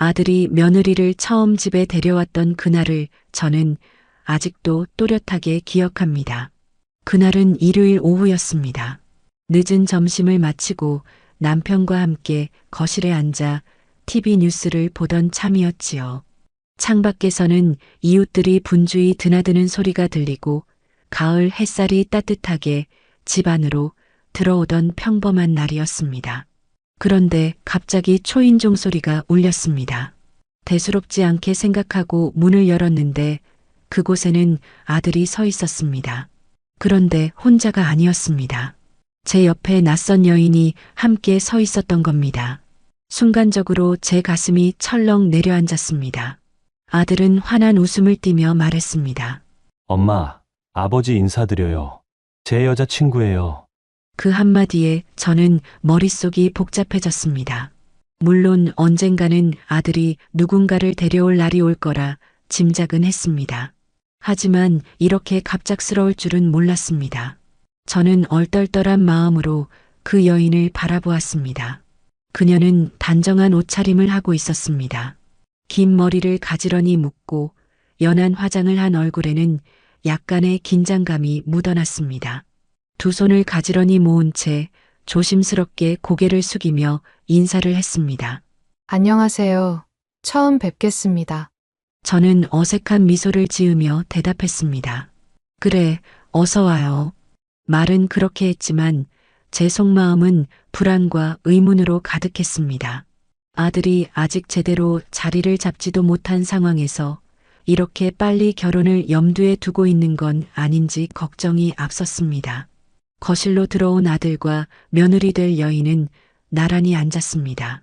아들이 며느리를 처음 집에 데려왔던 그날을 저는 아직도 또렷하게 기억합니다. 그날은 일요일 오후였습니다. 늦은 점심을 마치고 남편과 함께 거실에 앉아 TV 뉴스를 보던 참이었지요. 창밖에서는 이웃들이 분주히 드나드는 소리가 들리고 가을 햇살이 따뜻하게 집 안으로 들어오던 평범한 날이었습니다. 그런데 갑자기 초인종 소리가 울렸습니다. 대수롭지 않게 생각하고 문을 열었는데 그곳에는 아들이 서 있었습니다. 그런데 혼자가 아니었습니다. 제 옆에 낯선 여인이 함께 서 있었던 겁니다. 순간적으로 제 가슴이 철렁 내려앉았습니다. 아들은 환한 웃음을 띠며 말했습니다. 엄마, 아버지 인사드려요. 제 여자친구예요. 그 한마디에 저는 머릿속이 복잡해졌습니다. 물론 언젠가는 아들이 누군가를 데려올 날이 올 거라 짐작은 했습니다. 하지만 이렇게 갑작스러울 줄은 몰랐습니다. 저는 얼떨떨한 마음으로 그 여인을 바라보았습니다. 그녀는 단정한 옷차림을 하고 있었습니다. 긴 머리를 가지런히 묶고 연한 화장을 한 얼굴에는 약간의 긴장감이 묻어났습니다. 두 손을 가지런히 모은 채 조심스럽게 고개를 숙이며 인사를 했습니다. 안녕하세요. 처음 뵙겠습니다. 저는 어색한 미소를 지으며 대답했습니다. 그래, 어서 와요. 말은 그렇게 했지만 제 속마음은 불안과 의문으로 가득했습니다. 아들이 아직 제대로 자리를 잡지도 못한 상황에서 이렇게 빨리 결혼을 염두에 두고 있는 건 아닌지 걱정이 앞섰습니다. 거실로 들어온 아들과 며느리 될 여인은 나란히 앉았습니다.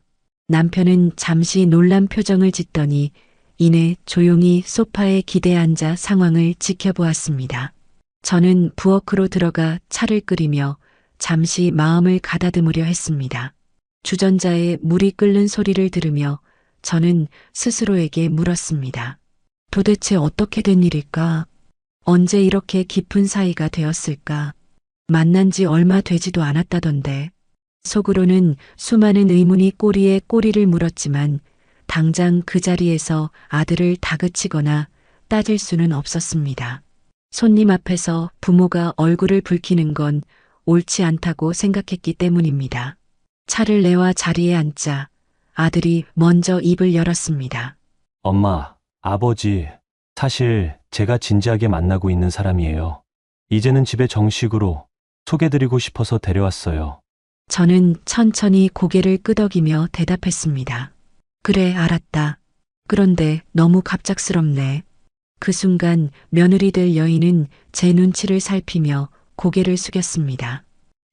남편은 잠시 놀란 표정을 짓더니 이내 조용히 소파에 기대 앉아 상황을 지켜보았습니다. 저는 부엌으로 들어가 차를 끓이며 잠시 마음을 가다듬으려 했습니다. 주전자에 물이 끓는 소리를 들으며 저는 스스로에게 물었습니다. 도대체 어떻게 된 일일까? 언제 이렇게 깊은 사이가 되었을까? 만난 지 얼마 되지도 않았다던데. 속으로는 수많은 의문이 꼬리에 꼬리를 물었지만 당장 그 자리에서 아들을 다그치거나 따질 수는 없었습니다. 손님 앞에서 부모가 얼굴을 붉히는 건 옳지 않다고 생각했기 때문입니다. 차를 내와 자리에 앉자 아들이 먼저 입을 열었습니다. 엄마, 아버지, 사실 제가 진지하게 만나고 있는 사람이에요. 이제는 집에 정식으로 소개드리고 싶어서 데려왔어요. 저는 천천히 고개를 끄덕이며 대답했습니다. 그래, 알았다. 그런데 너무 갑작스럽네. 그 순간 며느리 될 여인은 제 눈치를 살피며 고개를 숙였습니다.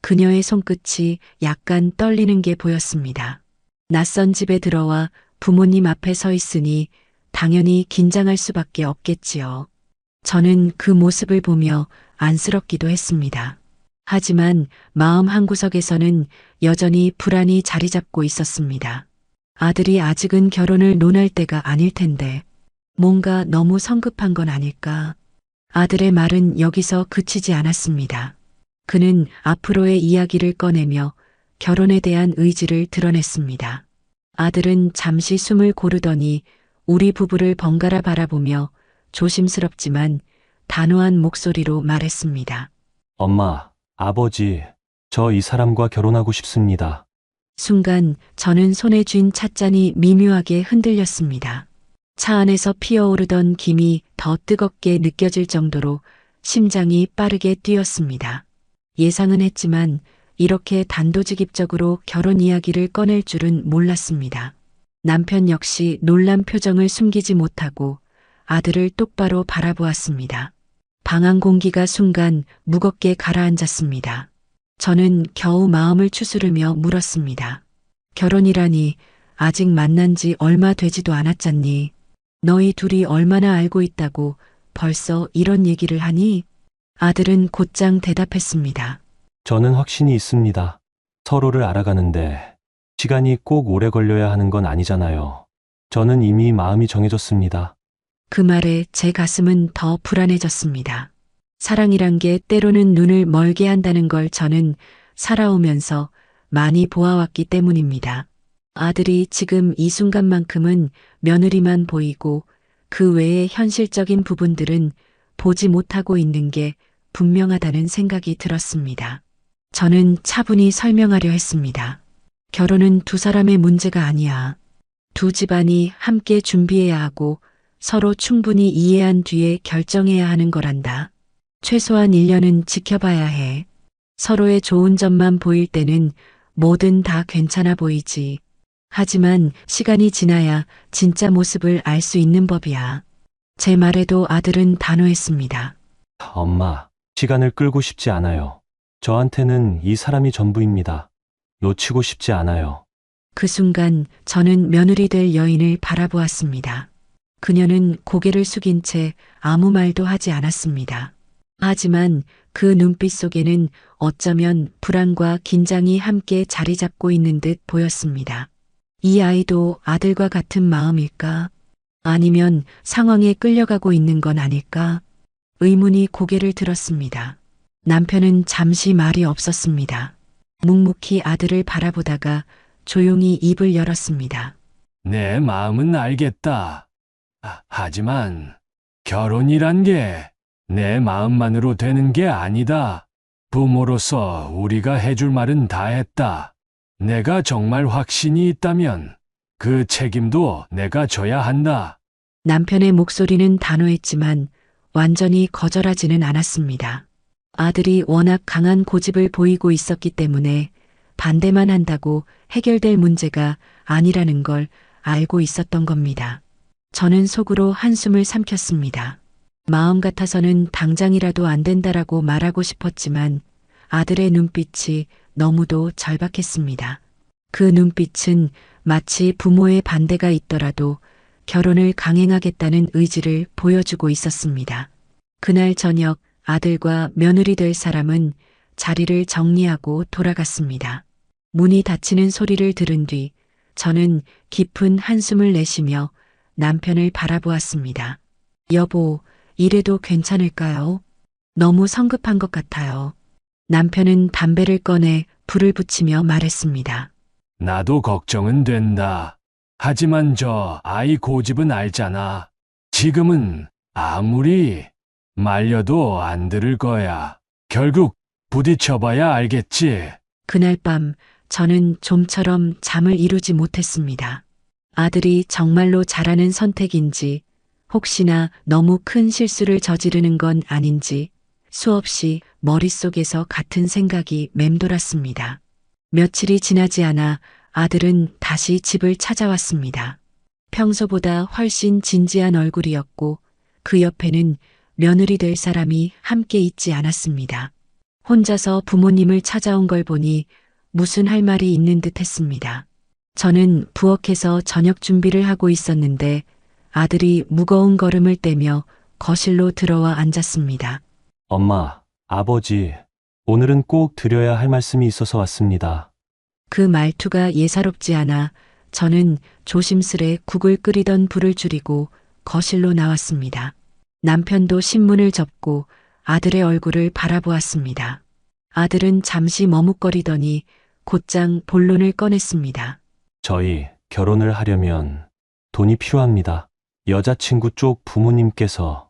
그녀의 손끝이 약간 떨리는 게 보였습니다. 낯선 집에 들어와 부모님 앞에 서 있으니 당연히 긴장할 수밖에 없겠지요. 저는 그 모습을 보며 안쓰럽기도 했습니다. 하지만 마음 한구석에서는 여전히 불안이 자리 잡고 있었습니다. 아들이 아직은 결혼을 논할 때가 아닐 텐데 뭔가 너무 성급한 건 아닐까? 아들의 말은 여기서 그치지 않았습니다. 그는 앞으로의 이야기를 꺼내며 결혼에 대한 의지를 드러냈습니다. 아들은 잠시 숨을 고르더니 우리 부부를 번갈아 바라보며 조심스럽지만 단호한 목소리로 말했습니다. 엄마, 아버지, 저 이 사람과 결혼하고 싶습니다. 순간 저는 손에 쥔 찻잔이 미묘하게 흔들렸습니다. 차 안에서 피어오르던 김이 더 뜨겁게 느껴질 정도로 심장이 빠르게 뛰었습니다. 예상은 했지만 이렇게 단도직입적으로 결혼 이야기를 꺼낼 줄은 몰랐습니다. 남편 역시 놀란 표정을 숨기지 못하고 아들을 똑바로 바라보았습니다. 방 안 공기가 순간 무겁게 가라앉았습니다. 저는 겨우 마음을 추스르며 물었습니다. 결혼이라니 아직 만난 지 얼마 되지도 않았잖니. 너희 둘이 얼마나 알고 있다고 벌써 이런 얘기를 하니? 아들은 곧장 대답했습니다. 저는 확신이 있습니다. 서로를 알아가는데 시간이 꼭 오래 걸려야 하는 건 아니잖아요. 저는 이미 마음이 정해졌습니다. 그 말에 제 가슴은 더 불안해졌습니다. 사랑이란 게 때로는 눈을 멀게 한다는 걸 저는 살아오면서 많이 보아왔기 때문입니다. 아들이 지금 이 순간만큼은 며느리만 보이고 그 외의 현실적인 부분들은 보지 못하고 있는 게 분명하다는 생각이 들었습니다. 저는 차분히 설명하려 했습니다. 결혼은 두 사람의 문제가 아니야. 두 집안이 함께 준비해야 하고 서로 충분히 이해한 뒤에 결정해야 하는 거란다. 최소한 1년은 지켜봐야 해. 서로의 좋은 점만 보일 때는 뭐든 다 괜찮아 보이지. 하지만 시간이 지나야 진짜 모습을 알 수 있는 법이야. 제 말에도 아들은 단호했습니다. 엄마, 시간을 끌고 싶지 않아요. 저한테는 이 사람이 전부입니다. 놓치고 싶지 않아요. 그 순간 저는 며느리 될 여인을 바라보았습니다. 그녀는 고개를 숙인 채 아무 말도 하지 않았습니다. 하지만 그 눈빛 속에는 어쩌면 불안과 긴장이 함께 자리 잡고 있는 듯 보였습니다. 이 아이도 아들과 같은 마음일까? 아니면 상황에 끌려가고 있는 건 아닐까? 의문이 고개를 들었습니다. 남편은 잠시 말이 없었습니다. 묵묵히 아들을 바라보다가 조용히 입을 열었습니다. 내 마음은 알겠다. 하지만 결혼이란 게 내 마음만으로 되는 게 아니다. 부모로서 우리가 해줄 말은 다 했다. 내가 정말 확신이 있다면 그 책임도 내가 져야 한다. 남편의 목소리는 단호했지만 완전히 거절하지는 않았습니다. 아들이 워낙 강한 고집을 보이고 있었기 때문에 반대만 한다고 해결될 문제가 아니라는 걸 알고 있었던 겁니다. 저는 속으로 한숨을 삼켰습니다. 마음 같아서는 당장이라도 안 된다라고 말하고 싶었지만 아들의 눈빛이 너무도 절박했습니다. 그 눈빛은 마치 부모의 반대가 있더라도 결혼을 강행하겠다는 의지를 보여주고 있었습니다. 그날 저녁 아들과 며느리 될 사람은 자리를 정리하고 돌아갔습니다. 문이 닫히는 소리를 들은 뒤 저는 깊은 한숨을 내쉬며 남편을 바라보았습니다. 여보, 이래도 괜찮을까요? 너무 성급한 것 같아요. 남편은 담배를 꺼내 불을 붙이며 말했습니다. 나도 걱정은 된다. 하지만 저 아이 고집은 알잖아. 지금은 아무리 말려도 안 들을 거야. 결국 부딪혀봐야 알겠지. 그날 밤 저는 좀처럼 잠을 이루지 못했습니다. 아들이 정말로 잘하는 선택인지 혹시나 너무 큰 실수를 저지르는 건 아닌지 수없이 머릿속에서 같은 생각이 맴돌았습니다. 며칠이 지나지 않아 아들은 다시 집을 찾아왔습니다. 평소보다 훨씬 진지한 얼굴이었고 그 옆에는 며느리 될 사람이 함께 있지 않았습니다. 혼자서 부모님을 찾아온 걸 보니 무슨 할 말이 있는 듯 했습니다. 저는 부엌에서 저녁 준비를 하고 있었는데 아들이 무거운 걸음을 떼며 거실로 들어와 앉았습니다. 엄마, 아버지, 오늘은 꼭 드려야 할 말씀이 있어서 왔습니다. 그 말투가 예사롭지 않아 저는 조심스레 국을 끓이던 불을 줄이고 거실로 나왔습니다. 남편도 신문을 접고 아들의 얼굴을 바라보았습니다. 아들은 잠시 머뭇거리더니 곧장 본론을 꺼냈습니다. 저희 결혼을 하려면 돈이 필요합니다. 여자친구 쪽 부모님께서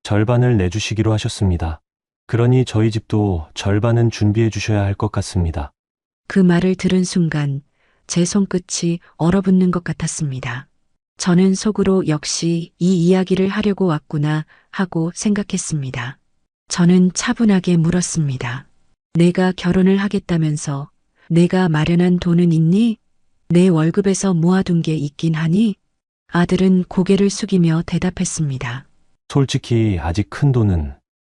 절반을 내주시기로 하셨습니다. 그러니 저희 집도 절반은 준비해 주셔야 할 것 같습니다. 그 말을 들은 순간 제 손끝이 얼어붙는 것 같았습니다. 저는 속으로 역시 이 이야기를 하려고 왔구나 하고 생각했습니다. 저는 차분하게 물었습니다. 내가 결혼을 하겠다면서 내가 마련한 돈은 있니? 내 월급에서 모아둔 게 있긴 하니? 아들은 고개를 숙이며 대답했습니다. 솔직히 아직 큰 돈은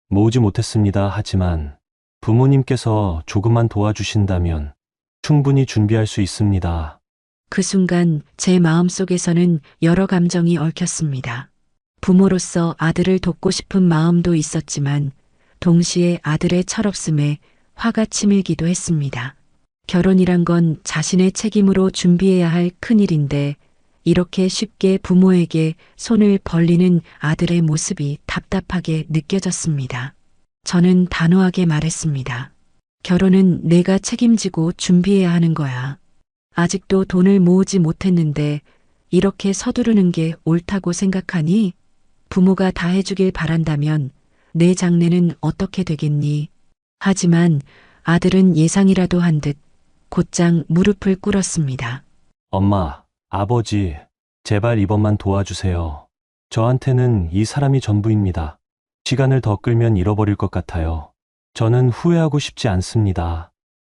모으지 못했습니다. 하지만 부모님께서 조금만 도와주신다면 충분히 준비할 수 있습니다. 그 순간 제 마음속에서는 여러 감정이 얽혔습니다. 부모로서 아들을 돕고 싶은 마음도 있었지만 동시에 아들의 철없음에 화가 치밀기도 했습니다. 결혼이란 건 자신의 책임으로 준비해야 할 큰일인데 이렇게 쉽게 부모에게 손을 벌리는 아들의 모습이 답답하게 느껴졌습니다. 저는 단호하게 말했습니다. 결혼은 내가 책임지고 준비해야 하는 거야. 아직도 돈을 모으지 못했는데 이렇게 서두르는 게 옳다고 생각하니? 부모가 다 해주길 바란다면 내 장래는 어떻게 되겠니? 하지만 아들은 예상이라도 한 듯 곧장 무릎을 꿇었습니다. 엄마, 아버지, 제발 이번만 도와주세요. 저한테는 이 사람이 전부입니다. 시간을 더 끌면 잃어버릴 것 같아요. 저는 후회하고 싶지 않습니다.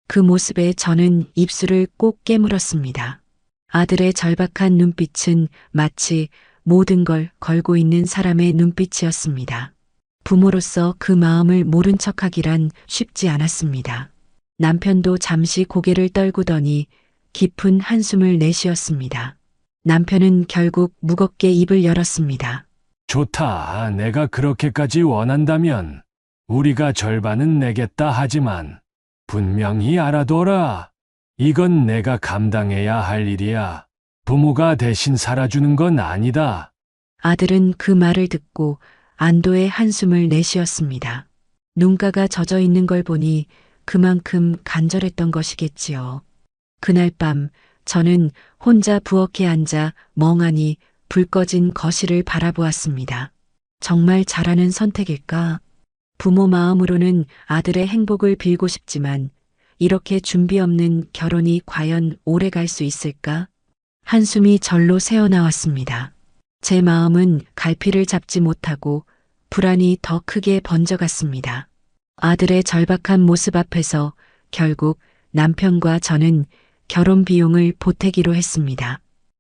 그 모습에 저는 입술을 꼭 깨물었습니다. 아들의 절박한 눈빛은 마치 모든 걸 걸고 있는 사람의 눈빛이었습니다. 부모로서 그 마음을 모른 척하기란 쉽지 않았습니다. 남편도 잠시 고개를 떨구더니 깊은 한숨을 내쉬었습니다. 남편은 결국 무겁게 입을 열었습니다. 좋다. 내가 그렇게까지 원한다면 우리가 절반은 내겠다 하지만 분명히 알아둬라. 이건 내가 감당해야 할 일이야. 부모가 대신 살아주는 건 아니다. 아들은 그 말을 듣고 안도의 한숨을 내쉬었습니다. 눈가가 젖어 있는 걸 보니 그만큼 간절했던 것이겠지요. 그날 밤 저는 혼자 부엌에 앉아 멍하니 불 꺼진 거실을 바라보았습니다. 정말 잘하는 선택일까? 부모 마음으로는 아들의 행복을 빌고 싶지만 이렇게 준비 없는 결혼이 과연 오래 갈 수 있을까? 한숨이 절로 새어나왔습니다. 제 마음은 갈피를 잡지 못하고 불안이 더 크게 번져갔습니다. 아들의 절박한 모습 앞에서 결국 남편과 저는 결혼 비용을 보태기로 했습니다.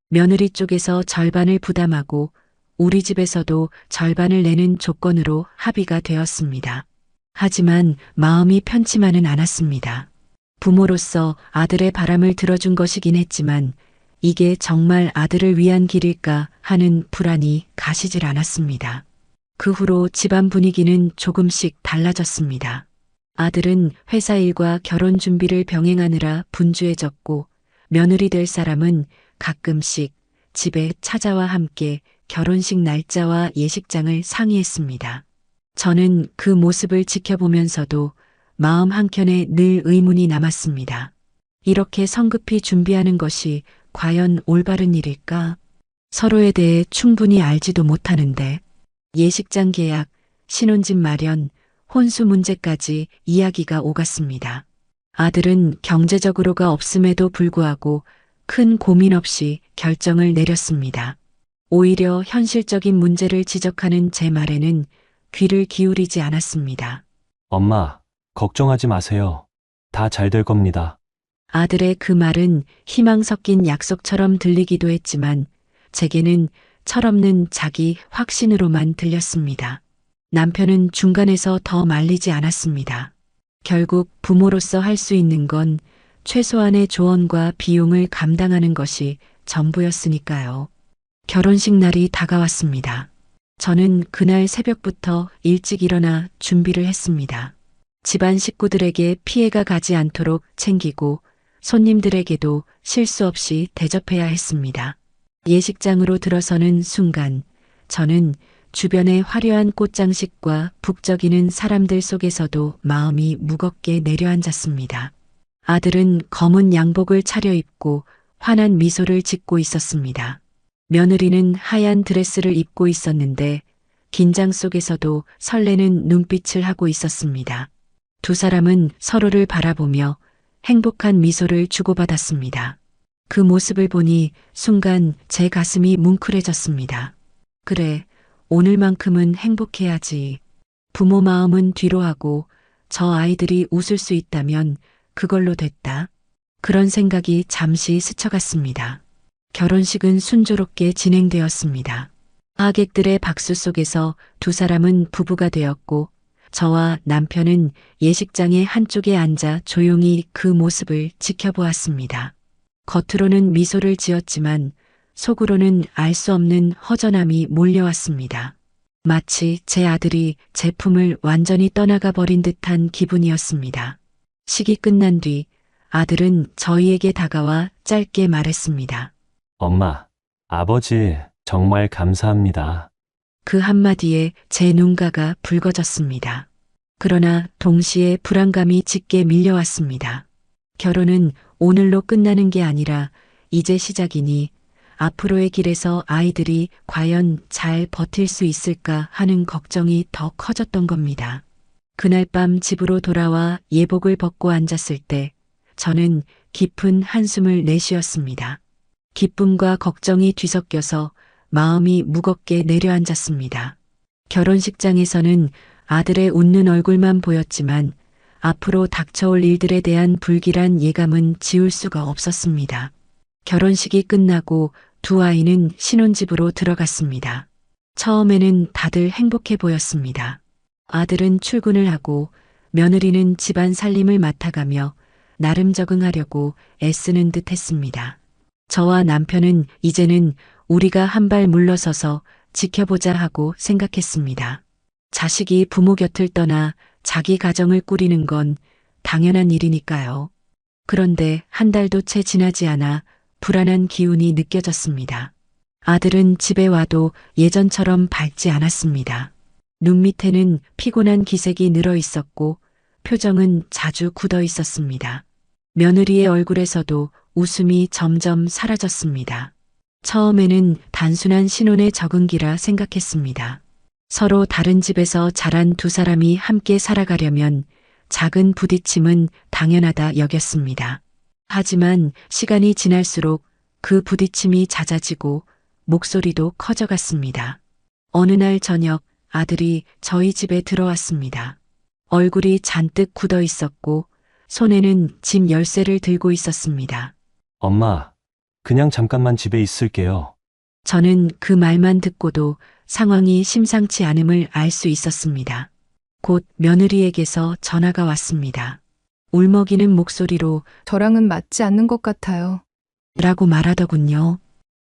며느리 쪽에서 절반을 부담하고 우리 집에서도 절반을 내는 조건으로 합의가 되었습니다. 하지만 마음이 편치만은 않았습니다. 부모로서 아들의 바람을 들어준 것이긴 했지만 이게 정말 아들을 위한 길일까 하는 불안이 가시질 않았습니다. 그 후로 집안 분위기는 조금씩 달라졌습니다. 아들은 회사 일과 결혼 준비를 병행하느라 분주해졌고 며느리 될 사람은 가끔씩 집에 찾아와 함께 결혼식 날짜와 예식장을 상의했습니다. 저는 그 모습을 지켜보면서도 마음 한켠에 늘 의문이 남았습니다. 이렇게 성급히 준비하는 것이 과연 올바른 일일까? 서로에 대해 충분히 알지도 못하는데 예식장 계약, 신혼집 마련, 혼수 문제까지 이야기가 오갔습니다. 아들은 경제적으로가 없음에도 불구하고 큰 고민 없이 결정을 내렸습니다. 오히려 현실적인 문제를 지적하는 제 말에는 귀를 기울이지 않았습니다. 엄마, 걱정하지 마세요. 다 잘 될 겁니다. 아들의 그 말은 희망 섞인 약속처럼 들리기도 했지만 제게는 철없는 자기 확신으로만 들렸습니다. 남편은 중간에서 더 말리지 않았습니다. 결국 부모로서 할 수 있는 건 최소한의 조언과 비용을 감당하는 것이 전부였으니까요. 결혼식 날이 다가왔습니다. 저는 그날 새벽부터 일찍 일어나 준비를 했습니다. 집안 식구들에게 피해가 가지 않도록 챙기고 손님들에게도 실수 없이 대접해야 했습니다. 예식장으로 들어서는 순간 저는 주변의 화려한 꽃장식과 북적이는 사람들 속에서도 마음이 무겁게 내려앉았습니다. 아들은 검은 양복을 차려입고 환한 미소를 짓고 있었습니다. 며느리는 하얀 드레스를 입고 있었는데 긴장 속에서도 설레는 눈빛을 하고 있었습니다. 두 사람은 서로를 바라보며 행복한 미소를 주고받았습니다. 그 모습을 보니 순간 제 가슴이 뭉클해졌습니다. 그래, 오늘만큼은 행복해야지. 부모 마음은 뒤로 하고 저 아이들이 웃을 수 있다면 그걸로 됐다. 그런 생각이 잠시 스쳐갔습니다. 결혼식은 순조롭게 진행되었습니다. 하객들의 박수 속에서 두 사람은 부부가 되었고 저와 남편은 예식장의 한쪽에 앉아 조용히 그 모습을 지켜보았습니다. 겉으로는 미소를 지었지만 속으로는 알 수 없는 허전함이 몰려왔습니다. 마치 제 아들이 제 품을 완전히 떠나가 버린 듯한 기분이었습니다. 식이 끝난 뒤 아들은 저희에게 다가와 짧게 말했습니다. 엄마, 아버지, 정말 감사합니다. 그 한마디에 제 눈가가 붉어졌습니다. 그러나 동시에 불안감이 짙게 밀려왔습니다. 결혼은 오늘로 끝나는 게 아니라 이제 시작이니 앞으로의 길에서 아이들이 과연 잘 버틸 수 있을까 하는 걱정이 더 커졌던 겁니다. 그날 밤 집으로 돌아와 예복을 벗고 앉았을 때 저는 깊은 한숨을 내쉬었습니다. 기쁨과 걱정이 뒤섞여서 마음이 무겁게 내려앉았습니다. 결혼식장에서는 아들의 웃는 얼굴만 보였지만 앞으로 닥쳐올 일들에 대한 불길한 예감은 지울 수가 없었습니다. 결혼식이 끝나고 두 아이는 신혼집으로 들어갔습니다. 처음에는 다들 행복해 보였습니다. 아들은 출근을 하고 며느리는 집안 살림을 맡아가며 나름 적응하려고 애쓰는 듯 했습니다. 저와 남편은 이제는 우리가 한 발 물러서서 지켜보자 하고 생각했습니다. 자식이 부모 곁을 떠나 자기 가정을 꾸리는 건 당연한 일이니까요. 그런데 한 달도 채 지나지 않아 불안한 기운이 느껴졌습니다. 아들은 집에 와도 예전처럼 밝지 않았습니다. 눈 밑에는 피곤한 기색이 늘어 있었고 표정은 자주 굳어 있었습니다. 며느리의 얼굴에서도 웃음이 점점 사라졌습니다. 처음에는 단순한 신혼의 적응기라 생각했습니다. 서로 다른 집에서 자란 두 사람이 함께 살아가려면 작은 부딪힘은 당연하다 여겼습니다. 하지만 시간이 지날수록 그 부딪힘이 잦아지고 목소리도 커져갔습니다. 어느 날 저녁 아들이 저희 집에 들어왔습니다. 얼굴이 잔뜩 굳어 있었고 손에는 집 열쇠를 들고 있었습니다. 엄마, 그냥 잠깐만 집에 있을게요. 저는 그 말만 듣고도 상황이 심상치 않음을 알 수 있었습니다. 곧 며느리에게서 전화가 왔습니다. 울먹이는 목소리로 저랑은 맞지 않는 것 같아요. 라고 말하더군요.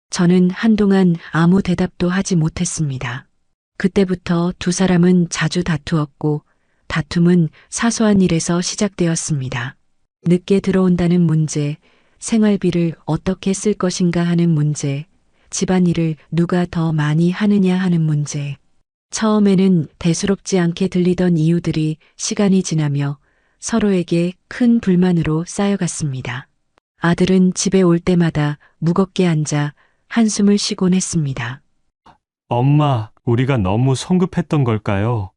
저는 한동안 아무 대답도 하지 못했습니다. 그때부터 두 사람은 자주 다투었고 다툼은 사소한 일에서 시작되었습니다. 늦게 들어온다는 문제, 생활비를 어떻게 쓸 것인가 하는 문제, 집안일을 누가 더 많이 하느냐 하는 문제. 처음에는 대수롭지 않게 들리던 이유들이 시간이 지나며 서로에게 큰 불만으로 쌓여갔습니다. 아들은 집에 올 때마다 무겁게 앉아 한숨을 쉬곤 했습니다. 엄마, 우리가 너무 성급했던 걸까요?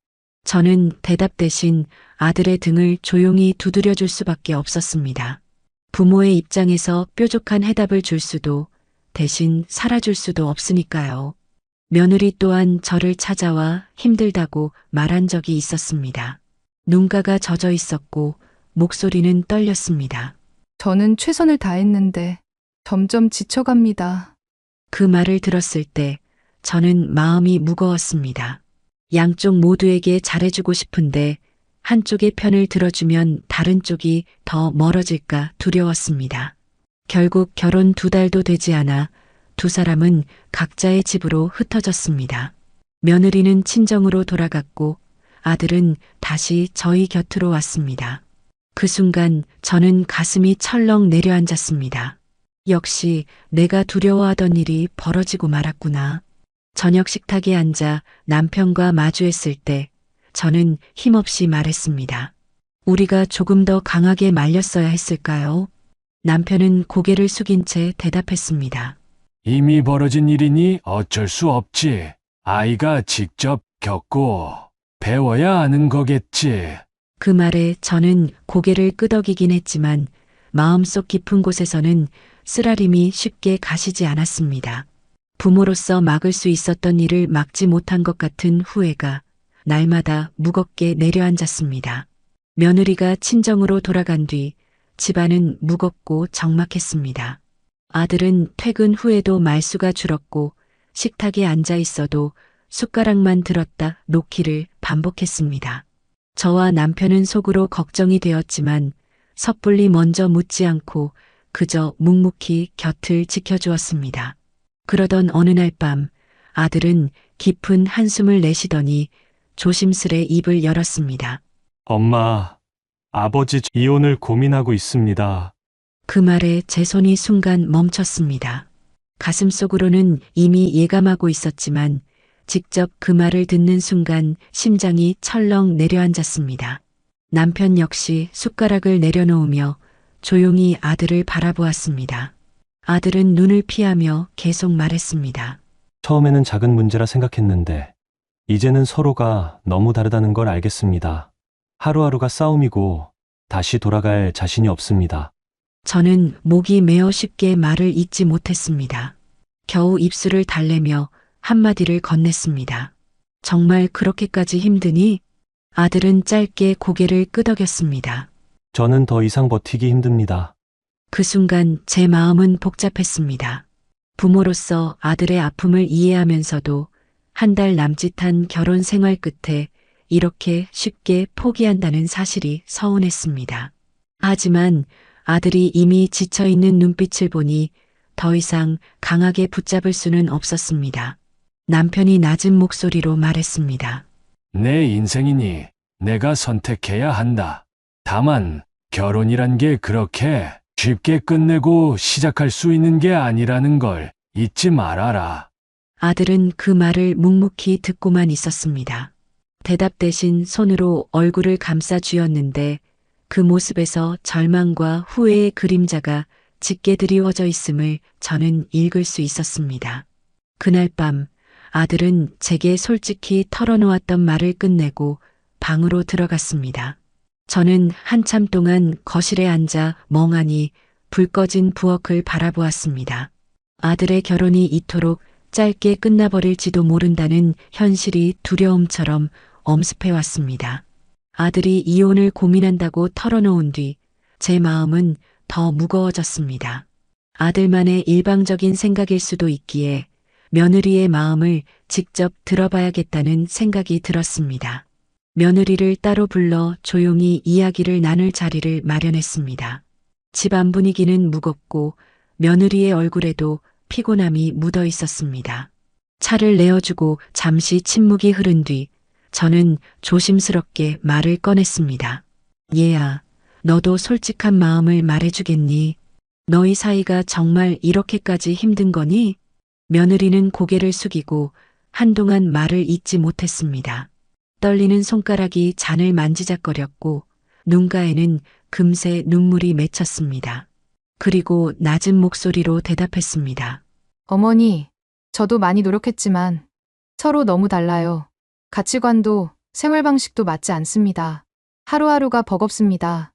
저는 대답 대신 아들의 등을 조용히 두드려 줄 수밖에 없었습니다. 부모의 입장에서 뾰족한 해답을 줄 수도 대신 살아줄 수도 없으니까요. 며느리 또한 저를 찾아와 힘들다고 말한 적이 있었습니다. 눈가가 젖어 있었고 목소리는 떨렸습니다. 저는 최선을 다했는데 점점 지쳐갑니다. 그 말을 들었을 때 저는 마음이 무거웠습니다. 양쪽 모두에게 잘해주고 싶은데 한쪽의 편을 들어주면 다른 쪽이 더 멀어질까 두려웠습니다. 결국 결혼 2달도 되지 않아 두 사람은 각자의 집으로 흩어졌습니다. 며느리는 친정으로 돌아갔고 아들은 다시 저희 곁으로 왔습니다. 그 순간 저는 가슴이 철렁 내려앉았습니다. 역시 내가 두려워하던 일이 벌어지고 말았구나. 저녁 식탁에 앉아 남편과 마주했을 때 저는 힘없이 말했습니다. 우리가 조금 더 강하게 말렸어야 했을까요? 남편은 고개를 숙인 채 대답했습니다. 이미 벌어진 일이니 어쩔 수 없지. 아이가 직접 겪고 배워야 하는 거겠지. 그 말에 저는 고개를 끄덕이긴 했지만 마음속 깊은 곳에서는 쓰라림이 쉽게 가시지 않았습니다. 부모로서 막을 수 있었던 일을 막지 못한 것 같은 후회가 날마다 무겁게 내려앉았습니다. 며느리가 친정으로 돌아간 뒤 집안은 무겁고 적막했습니다. 아들은 퇴근 후에도 말수가 줄었고 식탁에 앉아 있어도 숟가락만 들었다 놓기를 반복했습니다. 저와 남편은 속으로 걱정이 되었지만 섣불리 먼저 묻지 않고 그저 묵묵히 곁을 지켜주었습니다. 그러던 어느 날 밤 아들은 깊은 한숨을 내쉬더니 조심스레 입을 열었습니다. 엄마, 아버지 이혼을 고민하고 있습니다. 그 말에 제 손이 순간 멈췄습니다. 가슴속으로는 이미 예감하고 있었지만 직접 그 말을 듣는 순간 심장이 철렁 내려앉았습니다. 남편 역시 숟가락을 내려놓으며 조용히 아들을 바라보았습니다. 아들은 눈을 피하며 계속 말했습니다. 처음에는 작은 문제라 생각했는데, 이제는 서로가 너무 다르다는 걸 알겠습니다. 하루하루가 싸움이고, 다시 돌아갈 자신이 없습니다. 저는 목이 메어 쉽게 말을 잇지 못했습니다. 겨우 입술을 달래며 한마디를 건넸습니다. 정말 그렇게까지 힘드니? 아들은 짧게 고개를 끄덕였습니다. 저는 더 이상 버티기 힘듭니다. 그 순간 제 마음은 복잡했습니다. 부모로서 아들의 아픔을 이해하면서도 한 달 남짓한 결혼 생활 끝에 이렇게 쉽게 포기한다는 사실이 서운했습니다. 하지만 아들이 이미 지쳐있는 눈빛을 보니 더 이상 강하게 붙잡을 수는 없었습니다. 남편이 낮은 목소리로 말했습니다. 내 인생이니 내가 선택해야 한다. 다만 결혼이란 게 그렇게 쉽게 끝내고 시작할 수 있는 게 아니라는 걸 잊지 말아라. 아들은 그 말을 묵묵히 듣고만 있었습니다. 대답 대신 손으로 얼굴을 감싸 쥐었는데 그 모습에서 절망과 후회의 그림자가 짙게 드리워져 있음을 저는 읽을 수 있었습니다. 그날 밤 아들은 제게 솔직히 털어놓았던 말을 끝내고 방으로 들어갔습니다. 저는 한참 동안 거실에 앉아 멍하니 불 꺼진 부엌을 바라보았습니다. 아들의 결혼이 이토록 짧게 끝나버릴지도 모른다는 현실이 두려움처럼 엄습해왔습니다. 아들이 이혼을 고민한다고 털어놓은 뒤 제 마음은 더 무거워졌습니다. 아들만의 일방적인 생각일 수도 있기에 며느리의 마음을 직접 들어봐야겠다는 생각이 들었습니다. 며느리를 따로 불러 조용히 이야기를 나눌 자리를 마련했습니다. 집안 분위기는 무겁고 며느리의 얼굴에도 피곤함이 묻어 있었습니다. 차를 내어주고 잠시 침묵이 흐른 뒤 저는 조심스럽게 말을 꺼냈습니다. 얘야, 너도 솔직한 마음을 말해주겠니? 너희 사이가 정말 이렇게까지 힘든 거니? 며느리는 고개를 숙이고 한동안 말을 잇지 못했습니다. 떨리는 손가락이 잔을 만지작거렸고 눈가에는 금세 눈물이 맺혔습니다. 그리고 낮은 목소리로 대답했습니다. 어머니, 저도 많이 노력했지만 서로 너무 달라요. 가치관도 생활 방식도 맞지 않습니다. 하루하루가 버겁습니다.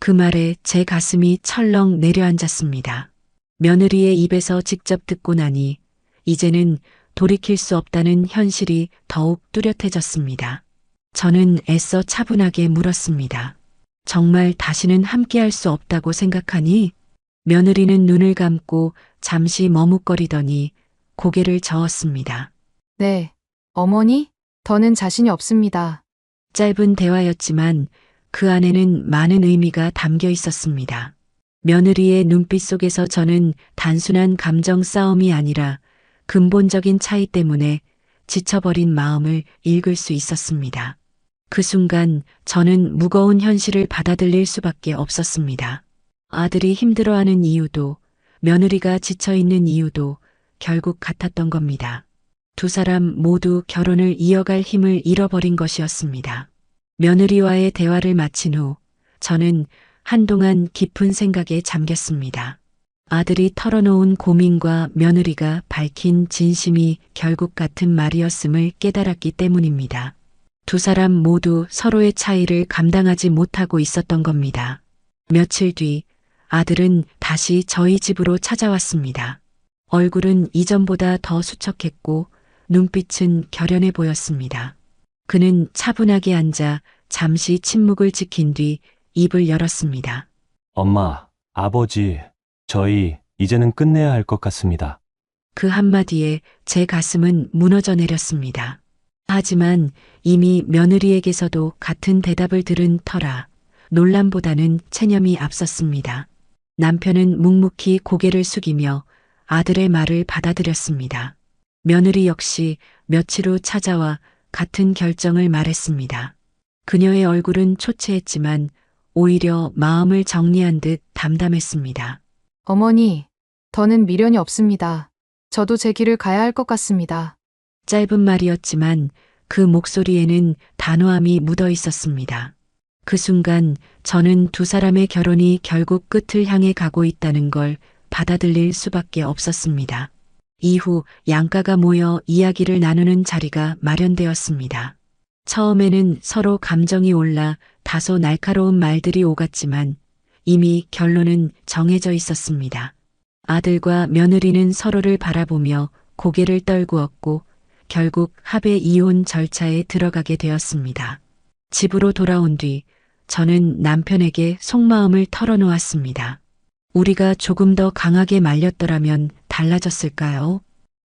그 말에 제 가슴이 철렁 내려앉았습니다. 며느리의 입에서 직접 듣고 나니 이제는 돌이킬 수 없다는 현실이 더욱 뚜렷해졌습니다. 저는 애써 차분하게 물었습니다. 정말 다시는 함께할 수 없다고 생각하니? 며느리는 눈을 감고 잠시 머뭇거리더니 고개를 저었습니다. 네, 어머니, 더는 자신이 없습니다. 짧은 대화였지만 그 안에는 많은 의미가 담겨 있었습니다. 며느리의 눈빛 속에서 저는 단순한 감정 싸움이 아니라 근본적인 차이 때문에 지쳐버린 마음을 읽을 수 있었습니다. 그 순간 저는 무거운 현실을 받아들일 수밖에 없었습니다. 아들이 힘들어하는 이유도 며느리가 지쳐있는 이유도 결국 같았던 겁니다. 두 사람 모두 결혼을 이어갈 힘을 잃어버린 것이었습니다. 며느리와의 대화를 마친 후 저는 한동안 깊은 생각에 잠겼습니다. 아들이 털어놓은 고민과 며느리가 밝힌 진심이 결국 같은 말이었음을 깨달았기 때문입니다. 두 사람 모두 서로의 차이를 감당하지 못하고 있었던 겁니다. 며칠 뒤 아들은 다시 저희 집으로 찾아왔습니다. 얼굴은 이전보다 더 수척했고 눈빛은 결연해 보였습니다. 그는 차분하게 앉아 잠시 침묵을 지킨 뒤 입을 열었습니다. 엄마, 아버지, 저희 이제는 끝내야 할 것 같습니다. 그 한마디에 제 가슴은 무너져 내렸습니다. 하지만 이미 며느리에게서도 같은 대답을 들은 터라 논란보다는 체념이 앞섰습니다. 남편은 묵묵히 고개를 숙이며 아들의 말을 받아들였습니다. 며느리 역시 며칠 후 찾아와 같은 결정을 말했습니다. 그녀의 얼굴은 초췌했지만 오히려 마음을 정리한 듯 담담했습니다. 어머니, 더는 미련이 없습니다. 저도 제 길을 가야 할 것 같습니다. 짧은 말이었지만 그 목소리에는 단호함이 묻어 있었습니다. 그 순간 저는 두 사람의 결혼이 결국 끝을 향해 가고 있다는 걸 받아들일 수밖에 없었습니다. 이후 양가가 모여 이야기를 나누는 자리가 마련되었습니다. 처음에는 서로 감정이 올라 다소 날카로운 말들이 오갔지만 이미 결론은 정해져 있었습니다. 아들과 며느리는 서로를 바라보며 고개를 떨구었고 결국 합의 이혼 절차에 들어가게 되었습니다. 집으로 돌아온 뒤 저는 남편에게 속마음을 털어놓았습니다. 우리가 조금 더 강하게 말렸더라면 달라졌을까요?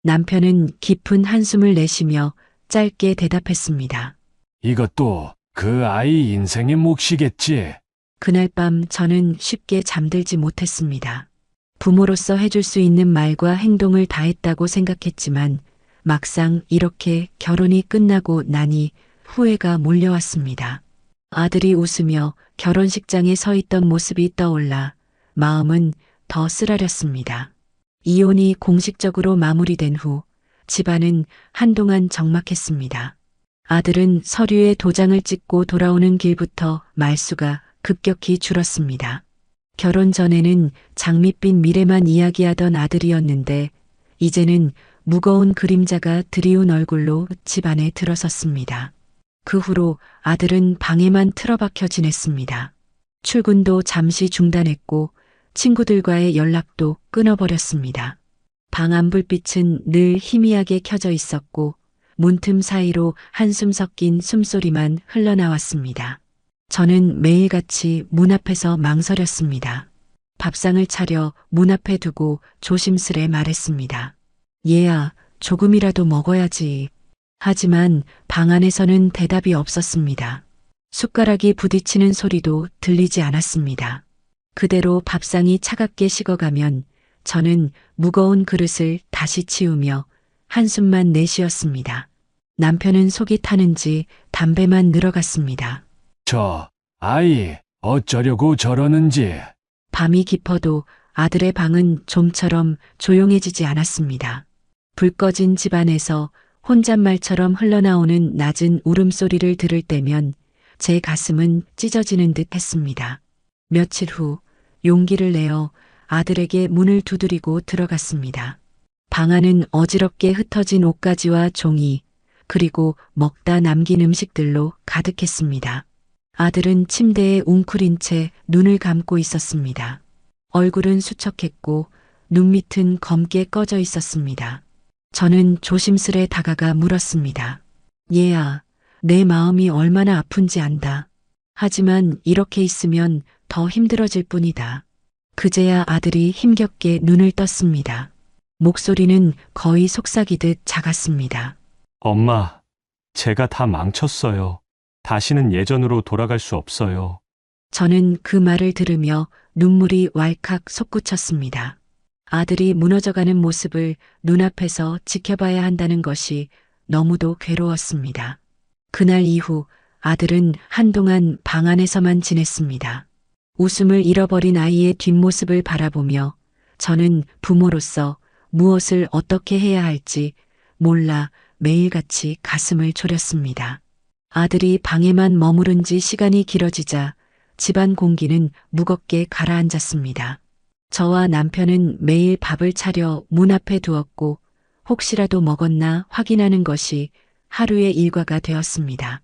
남편은 깊은 한숨을 내쉬며 짧게 대답했습니다. 이것도 그 아이 인생의 몫이겠지. 그날 밤 저는 쉽게 잠들지 못했습니다. 부모로서 해줄 수 있는 말과 행동을 다했다고 생각했지만 막상 이렇게 결혼이 끝나고 나니 후회가 몰려왔습니다. 아들이 웃으며 결혼식장에 서 있던 모습이 떠올라 마음은 더 쓰라렸습니다. 이혼이 공식적으로 마무리된 후 집안은 한동안 적막했습니다. 아들은 서류에 도장을 찍고 돌아오는 길부터 말수가 급격히 줄었습니다. 결혼 전에는 장밋빛 미래만 이야기하던 아들이었는데 이제는 무거운 그림자가 드리운 얼굴로 집안에 들어섰습니다. 그 후로 아들은 방에만 틀어박혀 지냈습니다. 출근도 잠시 중단했고 친구들과의 연락도 끊어버렸습니다. 방 안 불빛은 늘 희미하게 켜져 있었고 문틈 사이로 한숨 섞인 숨소리만 흘러나왔습니다. 저는 매일같이 문 앞에서 망설였습니다. 밥상을 차려 문 앞에 두고 조심스레 말했습니다. 얘야, 조금이라도 먹어야지. 하지만 방 안에서는 대답이 없었습니다. 숟가락이 부딪히는 소리도 들리지 않았습니다. 그대로 밥상이 차갑게 식어가면 저는 무거운 그릇을 다시 치우며 한숨만 내쉬었습니다. 남편은 속이 타는지 담배만 늘어갔습니다. 저 아이 어쩌려고 저러는지. 밤이 깊어도 아들의 방은 좀처럼 조용해지지 않았습니다. 불 꺼진 집안에서 혼잣말처럼 흘러나오는 낮은 울음소리를 들을 때면 제 가슴은 찢어지는 듯 했습니다. 며칠 후 용기를 내어 아들에게 문을 두드리고 들어갔습니다. 방 안은 어지럽게 흩어진 옷가지와 종이 그리고 먹다 남긴 음식들로 가득했습니다. 아들은 침대에 웅크린 채 눈을 감고 있었습니다. 얼굴은 수척했고 눈밑은 검게 꺼져 있었습니다. 저는 조심스레 다가가 물었습니다. 얘야, 내 마음이 얼마나 아픈지 안다. 하지만 이렇게 있으면 더 힘들어질 뿐이다. 그제야 아들이 힘겹게 눈을 떴습니다. 목소리는 거의 속삭이듯 작았습니다. 엄마, 제가 다 망쳤어요. 다시는 예전으로 돌아갈 수 없어요. 저는 그 말을 들으며 눈물이 왈칵 솟구쳤습니다. 아들이 무너져가는 모습을 눈앞에서 지켜봐야 한다는 것이 너무도 괴로웠습니다. 그날 이후 아들은 한동안 방 안에서만 지냈습니다. 웃음을 잃어버린 아이의 뒷모습을 바라보며 저는 부모로서 무엇을 어떻게 해야 할지 몰라 매일같이 가슴을 졸였습니다. 아들이 방에만 머무른 지 시간이 길어지자 집안 공기는 무겁게 가라앉았습니다. 저와 남편은 매일 밥을 차려 문 앞에 두었고 혹시라도 먹었나 확인하는 것이 하루의 일과가 되었습니다.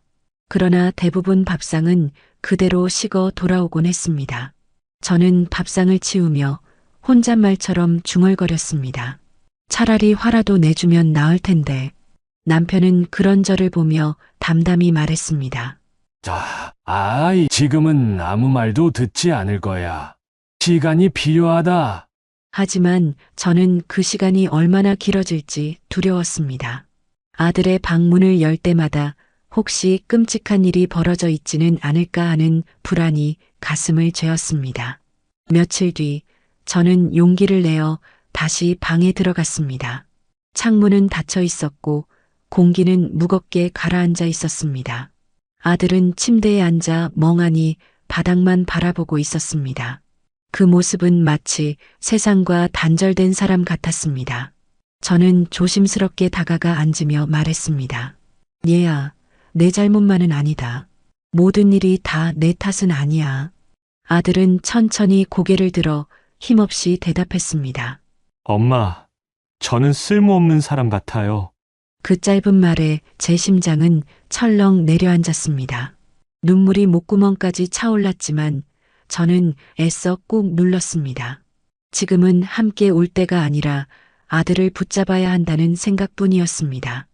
그러나 대부분 밥상은 그대로 식어 돌아오곤 했습니다. 저는 밥상을 치우며 혼잣말처럼 중얼거렸습니다. 차라리 화라도 내주면 나을 텐데. 남편은 그런 저를 보며 담담히 말했습니다. 자, 아이 지금은 아무 말도 듣지 않을 거야. 시간이 필요하다. 하지만 저는 그 시간이 얼마나 길어질지 두려웠습니다. 아들의 방문을 열 때마다 혹시 끔찍한 일이 벌어져 있지는 않을까 하는 불안이 가슴을 죄었습니다. 며칠 뒤 저는 용기를 내어 다시 방에 들어갔습니다. 창문은 닫혀 있었고 공기는 무겁게 가라앉아 있었습니다. 아들은 침대에 앉아 멍하니 바닥만 바라보고 있었습니다. 그 모습은 마치 세상과 단절된 사람 같았습니다. 저는 조심스럽게 다가가 앉으며 말했습니다. 얘야, 내 잘못만은 아니다. 모든 일이 다 내 탓은 아니야. 아들은 천천히 고개를 들어 힘없이 대답했습니다. 엄마, 저는 쓸모없는 사람 같아요. 그 짧은 말에 제 심장은 철렁 내려앉았습니다. 눈물이 목구멍까지 차올랐지만 저는 애써 꾹 눌렀습니다. 지금은 함께 올 때가 아니라 아들을 붙잡아야 한다는 생각뿐이었습니다.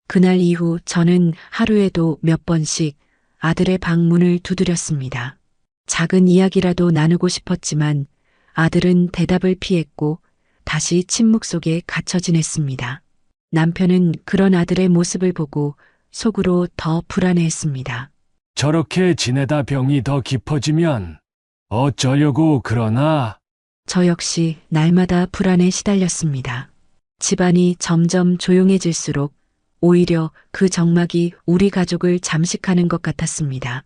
그날 이후 저는 하루에도 몇 번씩 아들의 방문을 두드렸습니다. 작은 이야기라도 나누고 싶었지만 아들은 대답을 피했고 다시 침묵 속에 갇혀 지냈습니다. 남편은 그런 아들의 모습을 보고 속으로 더 불안해했습니다. 저렇게 지내다 병이 더 깊어지면 어쩌려고 그러나? 저 역시 날마다 불안에 시달렸습니다. 집안이 점점 조용해질수록 오히려 그 정막이 우리 가족을 잠식하는 것 같았습니다.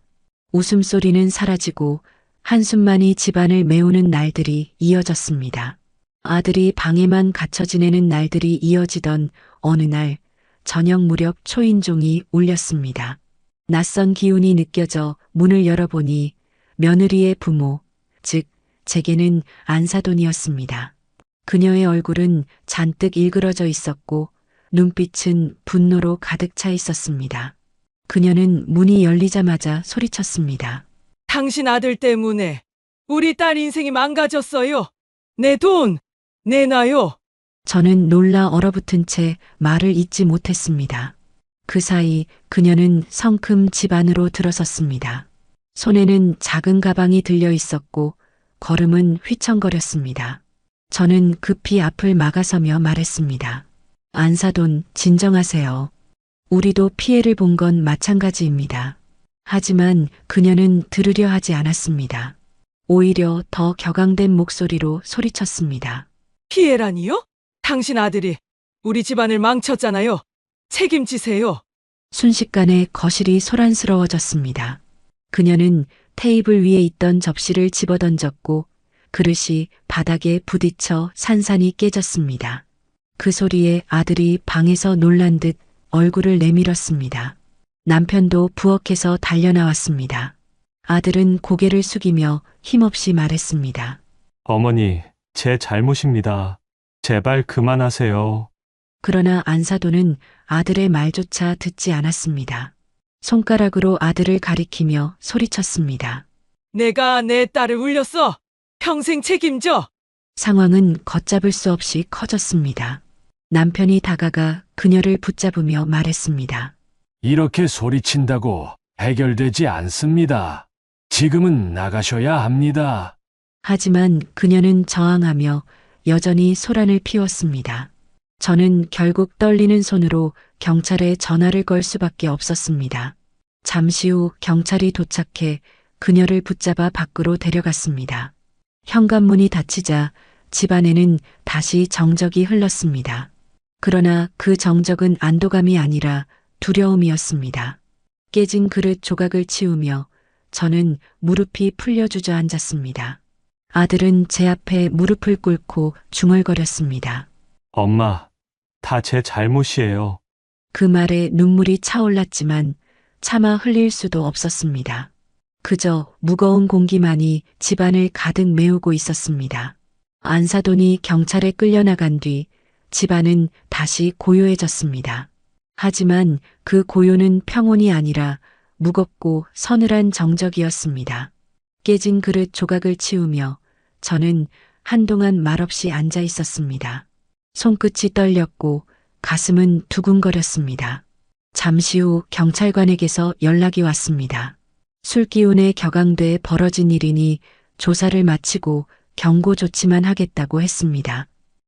웃음소리는 사라지고 한숨만이 집안을 메우는 날들이 이어졌습니다. 아들이 방에만 갇혀 지내는 날들이 이어지던 어느 날 저녁 무렵 초인종이 울렸습니다. 낯선 기운이 느껴져 문을 열어보니 며느리의 부모, 즉 제게는 안사돈이었습니다. 그녀의 얼굴은 잔뜩 일그러져 있었고 눈빛은 분노로 가득 차 있었습니다. 그녀는 문이 열리자마자 소리쳤습니다. 당신 아들 때문에 우리 딸 인생이 망가졌어요. 내 돈 내놔요. 저는 놀라 얼어붙은 채 말을 잇지 못했습니다. 그 사이 그녀는 성큼 집 안으로 들어섰습니다. 손에는 작은 가방이 들려 있었고 걸음은 휘청거렸습니다. 저는 급히 앞을 막아서며 말했습니다. 안사돈, 진정하세요. 우리도 피해를 본 건 마찬가지입니다. 하지만 그녀는 들으려 하지 않았습니다. 오히려 더 격앙된 목소리로 소리쳤습니다. 피해라니요? 당신 아들이 우리 집안을 망쳤잖아요. 책임지세요. 순식간에 거실이 소란스러워졌습니다. 그녀는 테이블 위에 있던 접시를 집어던졌고 그릇이 바닥에 부딪혀 산산이 깨졌습니다. 그 소리에 아들이 방에서 놀란 듯 얼굴을 내밀었습니다. 남편도 부엌에서 달려나왔습니다. 아들은 고개를 숙이며 힘없이 말했습니다. 어머니, 제 잘못입니다. 제발 그만하세요. 그러나 안사돈은 아들의 말조차 듣지 않았습니다. 손가락으로 아들을 가리키며 소리쳤습니다. 내가 내 딸을 울렸어. 평생 책임져. 상황은 걷잡을 수 없이 커졌습니다. 남편이 다가가 그녀를 붙잡으며 말했습니다. 이렇게 소리친다고 해결되지 않습니다. 지금은 나가셔야 합니다. 하지만 그녀는 저항하며 여전히 소란을 피웠습니다. 저는 결국 떨리는 손으로 경찰에 전화를 걸 수밖에 없었습니다. 잠시 후 경찰이 도착해 그녀를 붙잡아 밖으로 데려갔습니다. 현관문이 닫히자 집안에는 다시 정적이 흘렀습니다. 그러나 그 정적은 안도감이 아니라 두려움이었습니다. 깨진 그릇 조각을 치우며 저는 무릎이 풀려 주저앉았습니다. 아들은 제 앞에 무릎을 꿇고 중얼거렸습니다. 엄마, 다 제 잘못이에요. 그 말에 눈물이 차올랐지만 차마 흘릴 수도 없었습니다. 그저 무거운 공기만이 집안을 가득 메우고 있었습니다. 안사돈이 경찰에 끌려나간 뒤 집안은 다시 고요해졌습니다. 하지만 그 고요는 평온이 아니라 무겁고 서늘한 정적이었습니다. 깨진 그릇 조각을 치우며 저는 한동안 말없이 앉아 있었습니다. 손끝이 떨렸고 가슴은 두근거렸습니다. 잠시 후 경찰관에게서 연락이 왔습니다. 술기운에 격앙돼 벌어진 일이니 조사를 마치고 경고 조치만 하겠다고 했습니다.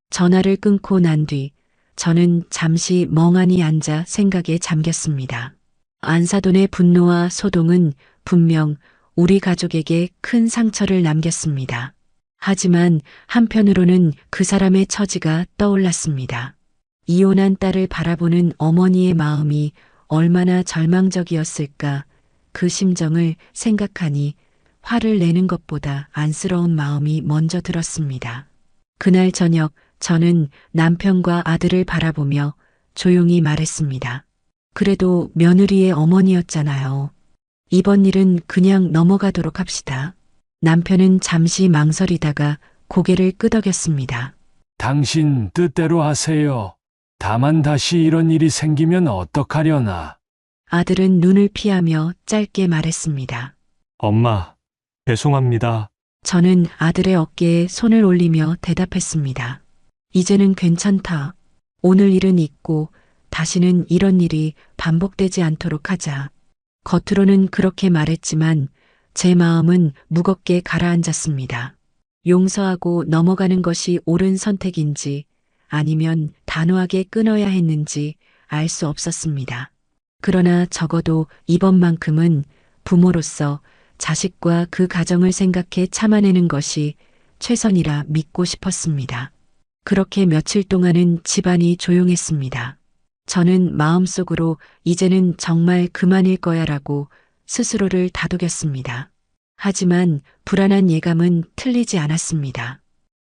전화를 끊고 난 뒤 저는 잠시 멍하니 앉아 생각에 잠겼습니다. 안사돈의 분노와 소동은 분명 우리 가족에게 큰 상처를 남겼습니다. 하지만 한편으로는 그 사람의 처지가 떠올랐습니다. 이혼한 딸을 바라보는 어머니의 마음이 얼마나 절망적이었을까. 그 심정을 생각하니 화를 내는 것보다 안쓰러운 마음이 먼저 들었습니다. 그날 저녁 저는 남편과 아들을 바라보며 조용히 말했습니다. 그래도 며느리의 어머니였잖아요. 이번 일은 그냥 넘어가도록 합시다. 남편은 잠시 망설이다가 고개를 끄덕였습니다. 당신 뜻대로 하세요. 다만 다시 이런 일이 생기면 어떡하려나. 아들은 눈을 피하며 짧게 말했습니다. 엄마, 죄송합니다. 저는 아들의 어깨에 손을 올리며 대답했습니다. 이제는 괜찮다. 오늘 일은 잊고 다시는 이런 일이 반복되지 않도록 하자. 겉으로는 그렇게 말했지만 제 마음은 무겁게 가라앉았습니다. 용서하고 넘어가는 것이 옳은 선택인지 아니면 단호하게 끊어야 했는지 알 수 없었습니다. 그러나 적어도 이번만큼은 부모로서 자식과 그 가정을 생각해 참아내는 것이 최선이라 믿고 싶었습니다. 그렇게 며칠 동안은 집안이 조용했습니다. 저는 마음속으로 이제는 정말 그만일 거야라고 스스로를 다독였습니다. 하지만 불안한 예감은 틀리지 않았습니다.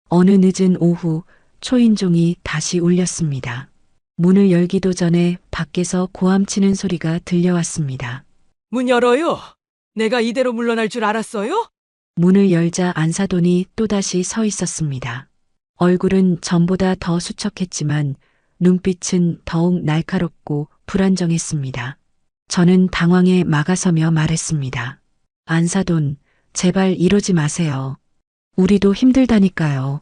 어느 늦은 오후 초인종이 다시 울렸습니다. 문을 열기도 전에 밖에서 고함치는 소리가 들려왔습니다. 문 열어요. 내가 이대로 물러날 줄 알았어요? 문을 열자 안사돈이 또다시 서 있었습니다. 얼굴은 전보다 더 수척했지만 눈빛은 더욱 날카롭고 불안정했습니다. 저는 당황해 막아서며 말했습니다. 안사돈, 제발 이러지 마세요. 우리도 힘들다니까요.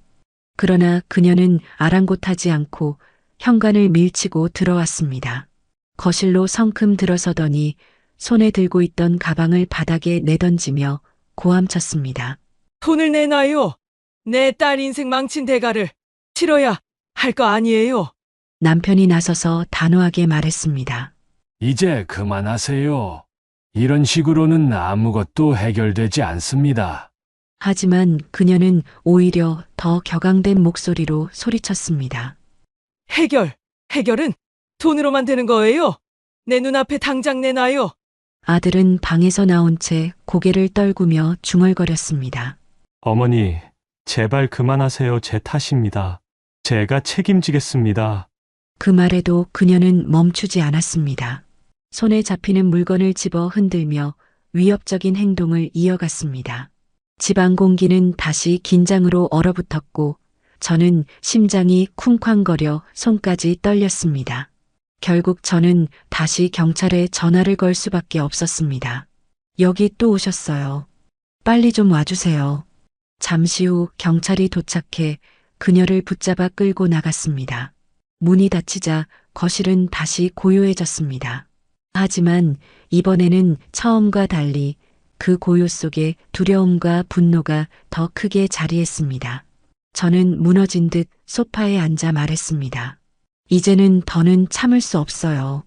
그러나 그녀는 아랑곳하지 않고 현관을 밀치고 들어왔습니다. 거실로 성큼 들어서더니 손에 들고 있던 가방을 바닥에 내던지며 고함쳤습니다. 돈을 내놔요. 내 딸 인생 망친 대가를 치러야 할 거 아니에요. 남편이 나서서 단호하게 말했습니다. 이제 그만하세요. 이런 식으로는 아무것도 해결되지 않습니다. 하지만 그녀는 오히려 더 격앙된 목소리로 소리쳤습니다. 해결은 돈으로만 되는 거예요. 내 눈앞에 당장 내놔요. 아들은 방에서 나온 채 고개를 떨구며 중얼거렸습니다. 어머니, 제발 그만하세요. 제 탓입니다. 제가 책임지겠습니다. 그 말에도 그녀는 멈추지 않았습니다. 손에 잡히는 물건을 집어 흔들며 위협적인 행동을 이어갔습니다. 집안 공기는 다시 긴장으로 얼어붙었고 저는 심장이 쿵쾅거려 손까지 떨렸습니다. 결국 저는 다시 경찰에 전화를 걸 수밖에 없었습니다. 여기 또 오셨어요. 빨리 좀 와주세요. 잠시 후 경찰이 도착해 그녀를 붙잡아 끌고 나갔습니다. 문이 닫히자 거실은 다시 고요해졌습니다. 하지만 이번에는 처음과 달리 그 고요 속에 두려움과 분노가 더 크게 자리했습니다. 저는 무너진 듯 소파에 앉아 말했습니다. 이제는 더는 참을 수 없어요.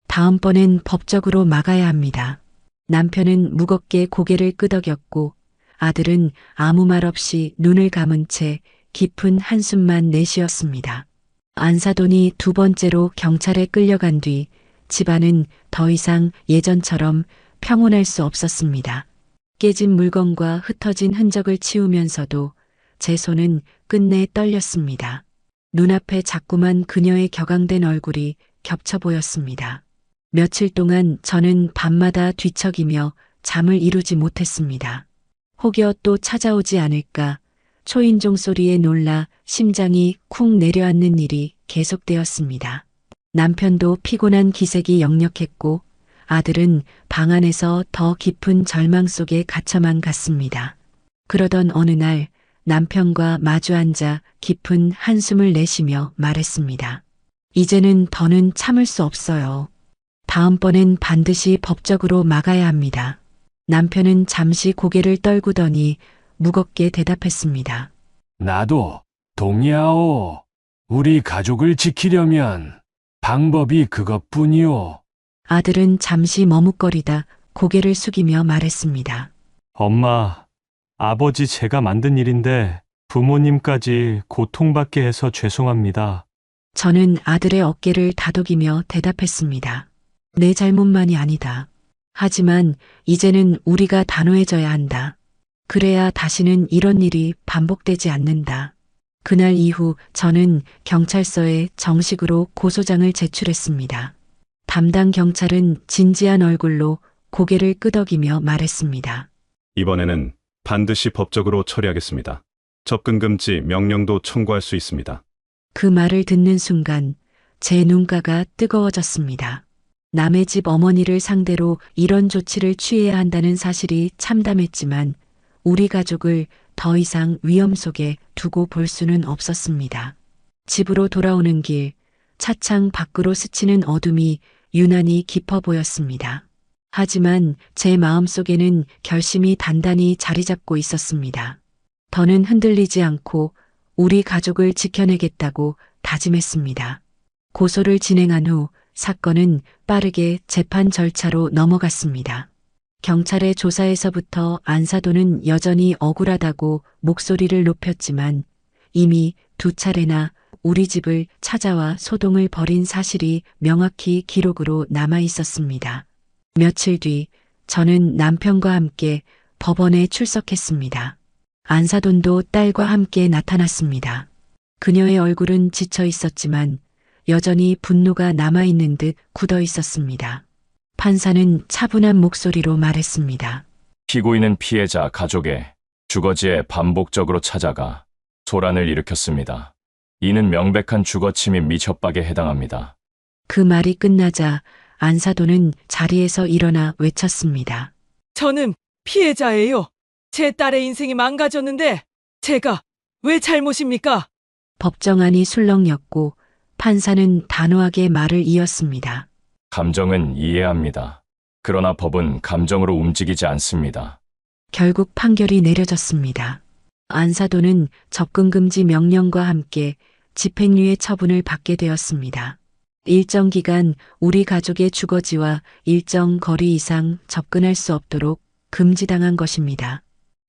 다음번엔 법적으로 막아야 합니다. 남편은 무겁게 고개를 끄덕였고 아들은 아무 말 없이 눈을 감은 채 깊은 한숨만 내쉬었습니다. 안사돈이 두 번째로 경찰에 끌려간 뒤 집안은 더 이상 예전처럼 평온할 수 없었습니다. 깨진 물건과 흩어진 흔적을 치우면서도 제 손은 끝내 떨렸습니다. 눈앞에 자꾸만 그녀의 격앙된 얼굴이 겹쳐 보였습니다. 며칠 동안 저는 밤마다 뒤척이며 잠을 이루지 못했습니다. 혹여 또 찾아오지 않을까 초인종 소리에 놀라 심장이 쿵 내려앉는 일이 계속되었습니다. 남편도 피곤한 기색이 역력했고 아들은 방 안에서 더 깊은 절망 속에 갇혀만 갔습니다. 그러던 어느 날 남편과 마주 앉아 깊은 한숨을 내쉬며 말했습니다. 이제는 더는 참을 수 없어요. 다음번엔 반드시 법적으로 막아야 합니다. 남편은 잠시 고개를 떨구더니 무겁게 대답했습니다. 나도 동의하오. 우리 가족을 지키려면 방법이 그것뿐이오. 아들은 잠시 머뭇거리다 고개를 숙이며 말했습니다. 엄마, 아버지 제가 만든 일인데 부모님까지 고통받게 해서 죄송합니다. 저는 아들의 어깨를 다독이며 대답했습니다. 내 잘못만이 아니다. 하지만 이제는 우리가 단호해져야 한다. 그래야 다시는 이런 일이 반복되지 않는다. 그날 이후 저는 경찰서에 정식으로 고소장을 제출했습니다. 담당 경찰은 진지한 얼굴로 고개를 끄덕이며 말했습니다. 이번에는 반드시 법적으로 처리하겠습니다. 접근 금지 명령도 청구할 수 있습니다. 그 말을 듣는 순간 제 눈가가 뜨거워졌습니다. 남의 집 어머니를 상대로 이런 조치를 취해야 한다는 사실이 참담했지만 우리 가족을 더 이상 위험 속에 두고 볼 수는 없었습니다. 집으로 돌아오는 길, 차창 밖으로 스치는 어둠이 유난히 깊어 보였습니다. 하지만 제 마음속에는 결심이 단단히 자리 잡고 있었습니다. 더는 흔들리지 않고 우리 가족을 지켜내겠다고 다짐했습니다. 고소를 진행한 후 사건은 빠르게 재판 절차로 넘어갔습니다. 경찰의 조사에서부터 안사돈은 여전히 억울하다고 목소리를 높였지만 이미 2차례나 우리 집을 찾아와 소동을 벌인 사실이 명확히 기록으로 남아 있었습니다. 며칠 뒤 저는 남편과 함께 법원에 출석했습니다. 안사돈도 딸과 함께 나타났습니다. 그녀의 얼굴은 지쳐 있었지만 여전히 분노가 남아있는 듯 굳어 있었습니다. 판사는 차분한 목소리로 말했습니다. 피고인은 피해자 가족의 주거지에 반복적으로 찾아가 소란을 일으켰습니다. 이는 명백한 주거침입 및 협박에 해당합니다. 그 말이 끝나자 안사돈은 자리에서 일어나 외쳤습니다. 저는 피해자예요. 제 딸의 인생이 망가졌는데 제가 왜 잘못입니까? 법정안이 술렁였고 판사는 단호하게 말을 이었습니다. 감정은 이해합니다. 그러나 법은 감정으로 움직이지 않습니다. 결국 판결이 내려졌습니다. 안사돈은 접근금지 명령과 함께 집행유예 처분을 받게 되었습니다. 일정 기간 우리 가족의 주거지와 일정 거리 이상 접근할 수 없도록 금지당한 것입니다.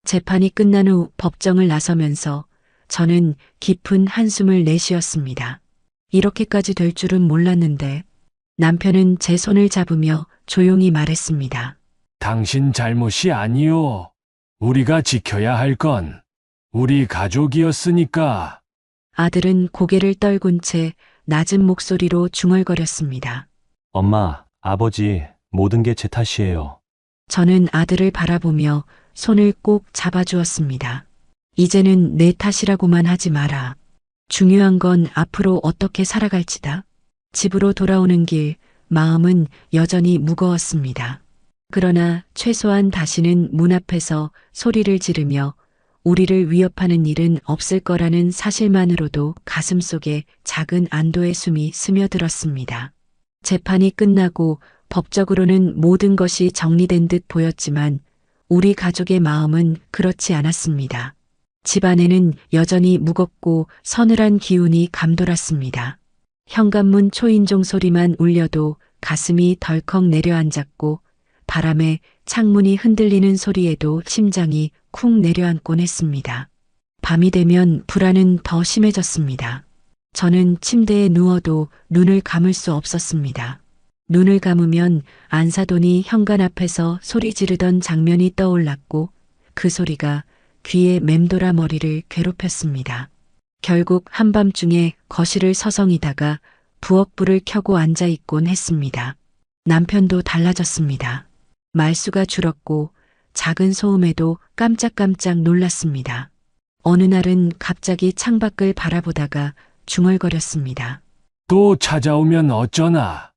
재판이 끝난 후 법정을 나서면서 저는 깊은 한숨을 내쉬었습니다. 이렇게까지 될 줄은 몰랐는데 남편은 제 손을 잡으며 조용히 말했습니다. 당신 잘못이 아니요. 우리가 지켜야 할 건 우리 가족이었으니까. 아들은 고개를 떨군 채 낮은 목소리로 중얼거렸습니다. 엄마, 아버지, 모든 게 제 탓이에요. 저는 아들을 바라보며 손을 꼭 잡아주었습니다. 이제는 내 탓이라고만 하지 마라. 중요한 건 앞으로 어떻게 살아갈지다. 집으로 돌아오는 길, 마음은 여전히 무거웠습니다. 그러나 최소한 다시는 문 앞에서 소리를 지르며 우리를 위협하는 일은 없을 거라는 사실만으로도 가슴속에 작은 안도의 숨이 스며들었습니다. 재판이 끝나고 법적으로는 모든 것이 정리된 듯 보였지만 우리 가족의 마음은 그렇지 않았습니다. 집안에는 여전히 무겁고 서늘한 기운이 감돌았습니다. 현관문 초인종 소리만 울려도 가슴이 덜컥 내려앉았고 바람에 창문이 흔들리는 소리에도 심장이 쿵 내려앉곤 했습니다. 밤이 되면 불안은 더 심해졌습니다. 저는 침대에 누워도 눈을 감을 수 없었습니다. 눈을 감으면 안사돈이 현관 앞에서 소리 지르던 장면이 떠올랐고 그 소리가 귀에 맴돌아 머리를 괴롭혔습니다. 결국 한밤중에 거실을 서성이다가 부엌불을 켜고 앉아있곤 했습니다. 남편도 달라졌습니다. 말수가 줄었고 작은 소음에도 깜짝깜짝 놀랐습니다. 어느 날은 갑자기 창밖을 바라보다가 중얼거렸습니다. 또 찾아오면 어쩌나.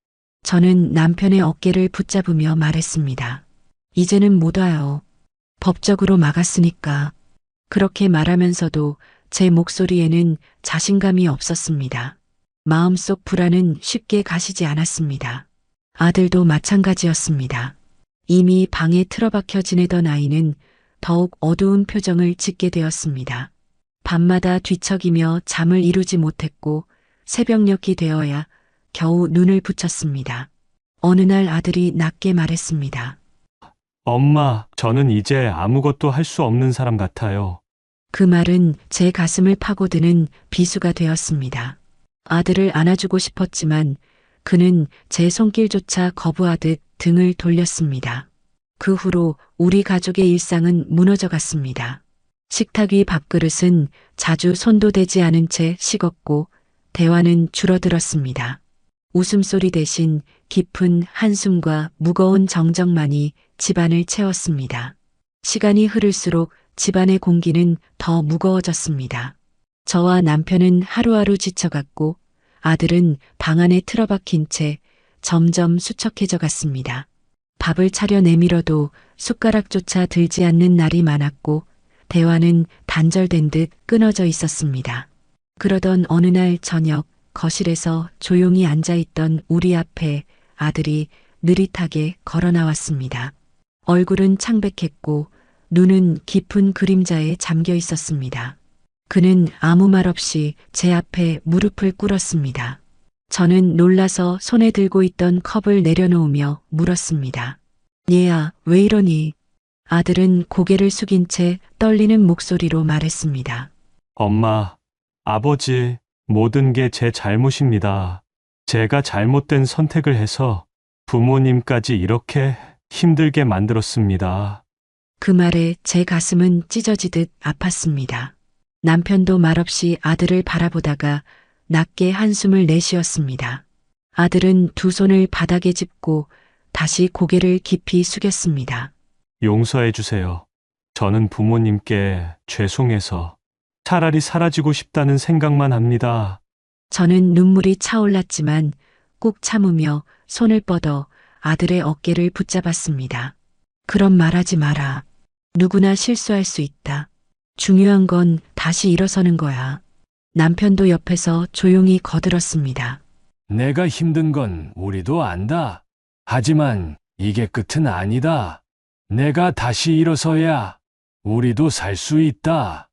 저는 남편의 어깨를 붙잡으며 말했습니다. 이제는 못 와요. 법적으로 막았으니까. 그렇게 말하면서도 제 목소리에는 자신감이 없었습니다. 마음속 불안은 쉽게 가시지 않았습니다. 아들도 마찬가지였습니다. 이미 방에 틀어박혀 지내던 아이는 더욱 어두운 표정을 짓게 되었습니다. 밤마다 뒤척이며 잠을 이루지 못했고 새벽녘이 되어야 겨우 눈을 붙였습니다. 어느 날 아들이 낮게 말했습니다. 엄마, 저는 이제 아무것도 할 수 없는 사람 같아요. 그 말은 제 가슴을 파고드는 비수가 되었습니다. 아들을 안아주고 싶었지만 그는 제 손길조차 거부하듯 등을 돌렸습니다. 그 후로 우리 가족의 일상은 무너져 갔습니다. 식탁 위 밥그릇은 자주 손도 대지 않은 채 식었고 대화는 줄어들었습니다. 웃음소리 대신 깊은 한숨과 무거운 정적만이 집안을 채웠습니다. 시간이 흐를수록 집안의 공기는 더 무거워졌습니다. 저와 남편은 하루하루 지쳐갔고 아들은 방 안에 틀어박힌 채 점점 수척해져 갔습니다. 밥을 차려 내밀어도 숟가락조차 들지 않는 날이 많았고 대화는 단절된 듯 끊어져 있었습니다. 그러던 어느 날 저녁 거실에서 조용히 앉아있던 우리 앞에 아들이 느릿하게 걸어 나왔습니다. 얼굴은 창백했고 눈은 깊은 그림자에 잠겨 있었습니다. 그는 아무 말 없이 제 앞에 무릎을 꿇었습니다. 저는 놀라서 손에 들고 있던 컵을 내려놓으며 물었습니다. 얘야, 왜 이러니? 아들은 고개를 숙인 채 떨리는 목소리로 말했습니다. 엄마, 아버지, 모든 게 제 잘못입니다. 제가 잘못된 선택을 해서 부모님까지 이렇게 힘들게 만들었습니다. 그 말에 제 가슴은 찢어지듯 아팠습니다. 남편도 말없이 아들을 바라보다가 낮게 한숨을 내쉬었습니다. 아들은 두 손을 바닥에 짚고 다시 고개를 깊이 숙였습니다. 용서해 주세요. 저는 부모님께 죄송해서 차라리 사라지고 싶다는 생각만 합니다. 저는 눈물이 차올랐지만 꾹 참으며 손을 뻗어 아들의 어깨를 붙잡았습니다. 그런 말하지 마라. 누구나 실수할 수 있다. 중요한 건 다시 일어서는 거야. 남편도 옆에서 조용히 거들었습니다. 내가 힘든 건 우리도 안다. 하지만 이게 끝은 아니다. 내가 다시 일어서야 우리도 살 수 있다.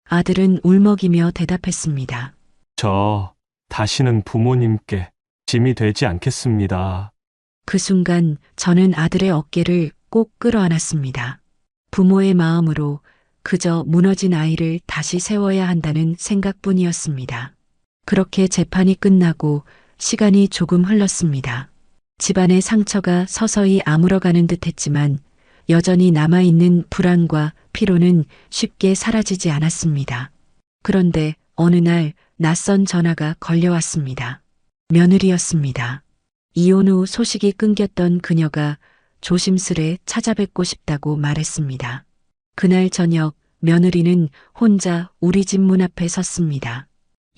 아들은 울먹이며 대답했습니다. 저 다시는 부모님께 짐이 되지 않겠습니다. 그 순간 저는 아들의 어깨를 꼭 끌어안았습니다. 부모의 마음으로 그저 무너진 아이를 다시 세워야 한다는 생각뿐이었습니다. 그렇게 재판이 끝나고 시간이 조금 흘렀습니다. 집안의 상처가 서서히 아물어가는 듯 했지만 여전히 남아있는 불안과 피로는 쉽게 사라지지 않았습니다. 그런데 어느 날 낯선 전화가 걸려왔습니다. 며느리였습니다. 이혼 후 소식이 끊겼던 그녀가 조심스레 찾아뵙고 싶다고 말했습니다. 그날 저녁 며느리는 혼자 우리 집 문 앞에 섰습니다.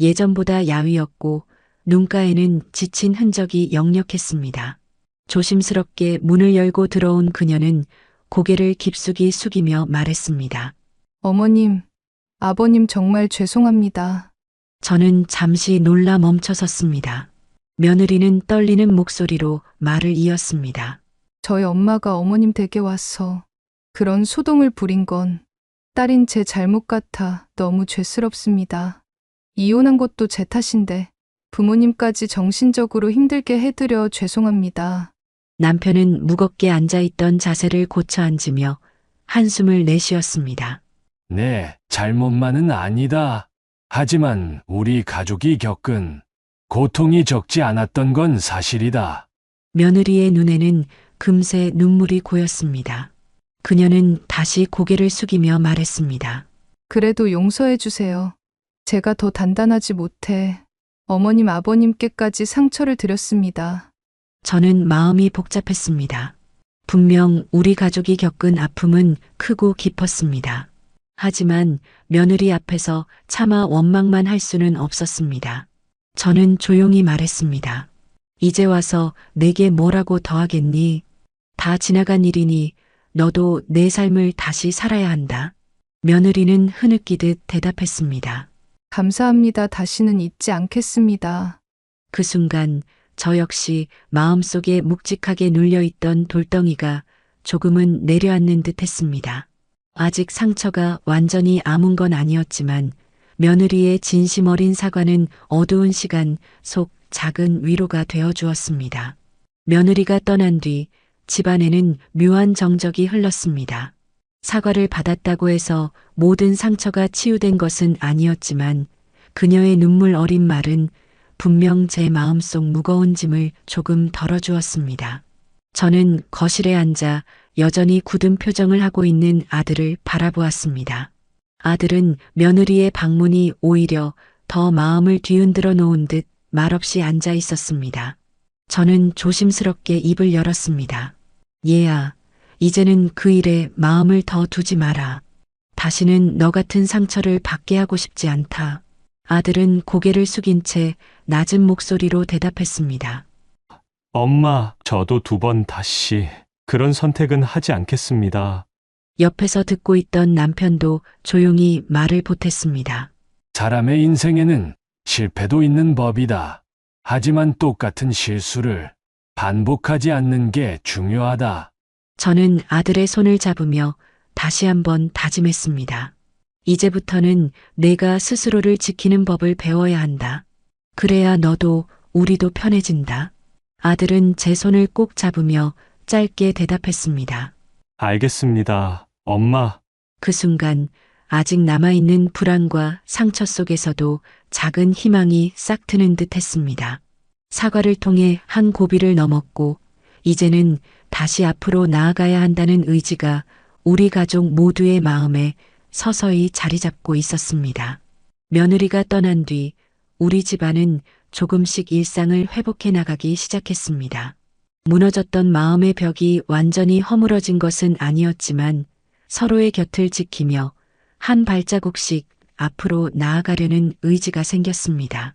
예전보다 야위었고 눈가에는 지친 흔적이 역력했습니다. 조심스럽게 문을 열고 들어온 그녀는 고개를 깊숙이 숙이며 말했습니다. 어머님, 아버님 정말 죄송합니다. 저는 잠시 놀라 멈춰섰습니다. 며느리는 떨리는 목소리로 말을 이었습니다. 저희 엄마가 어머님 댁에 와서 그런 소동을 부린 건 딸인 제 잘못 같아 너무 죄스럽습니다. 이혼한 것도 제 탓인데 부모님까지 정신적으로 힘들게 해드려 죄송합니다. 남편은 무겁게 앉아있던 자세를 고쳐 앉으며 한숨을 내쉬었습니다. 네, 잘못만은 아니다. 하지만 우리 가족이 겪은 고통이 적지 않았던 건 사실이다. 며느리의 눈에는 금세 눈물이 고였습니다. 그녀는 다시 고개를 숙이며 말했습니다. 그래도 용서해 주세요. 제가 더 단단하지 못해 어머님 아버님께까지 상처를 드렸습니다. 저는 마음이 복잡했습니다. 분명 우리 가족이 겪은 아픔은 크고 깊었습니다. 하지만 며느리 앞에서 차마 원망만 할 수는 없었습니다. 저는 조용히 말했습니다. 이제 와서 내게 뭐라고 더하겠니? 다 지나간 일이니 너도 내 삶을 다시 살아야 한다. 며느리는 흐느끼듯 대답했습니다. 감사합니다. 다시는 잊지 않겠습니다. 그 순간 저 역시 마음속에 묵직하게 눌려있던 돌덩이가 조금은 내려앉는 듯 했습니다. 아직 상처가 완전히 아문 건 아니었지만 며느리의 진심 어린 사과는 어두운 시간 속 작은 위로가 되어 주었습니다. 며느리가 떠난 뒤 집안에는 묘한 정적이 흘렀습니다. 사과를 받았다고 해서 모든 상처가 치유된 것은 아니었지만 그녀의 눈물 어린 말은 분명 제 마음속 무거운 짐을 조금 덜어주었습니다. 저는 거실에 앉아 여전히 굳은 표정을 하고 있는 아들을 바라보았습니다. 아들은 며느리의 방문이 오히려 더 마음을 뒤흔들어 놓은 듯 말없이 앉아 있었습니다. 저는 조심스럽게 입을 열었습니다. 얘야, 이제는 그 일에 마음을 더 두지 마라. 다시는 너 같은 상처를 받게 하고 싶지 않다. 아들은 고개를 숙인 채 낮은 목소리로 대답했습니다. 엄마, 저도 2번 다시 그런 선택은 하지 않겠습니다. 옆에서 듣고 있던 남편도 조용히 말을 보탰습니다. 사람의 인생에는 실패도 있는 법이다. 하지만 똑같은 실수를 반복하지 않는 게 중요하다. 저는 아들의 손을 잡으며 다시 한번 다짐했습니다. 이제부터는 내가 스스로를 지키는 법을 배워야 한다. 그래야 너도 우리도 편해진다. 아들은 제 손을 꼭 잡으며 짧게 대답했습니다. 알겠습니다, 엄마. 그 순간 아직 남아있는 불안과 상처 속에서도 작은 희망이 싹 트는 듯 했습니다. 사과를 통해 한 고비를 넘었고 이제는 다시 앞으로 나아가야 한다는 의지가 우리 가족 모두의 마음에 서서히 자리 잡고 있었습니다. 며느리가 떠난 뒤 우리 집안은 조금씩 일상을 회복해 나가기 시작했습니다. 무너졌던 마음의 벽이 완전히 허물어진 것은 아니었지만 서로의 곁을 지키며 한 발자국씩 앞으로 나아가려는 의지가 생겼습니다.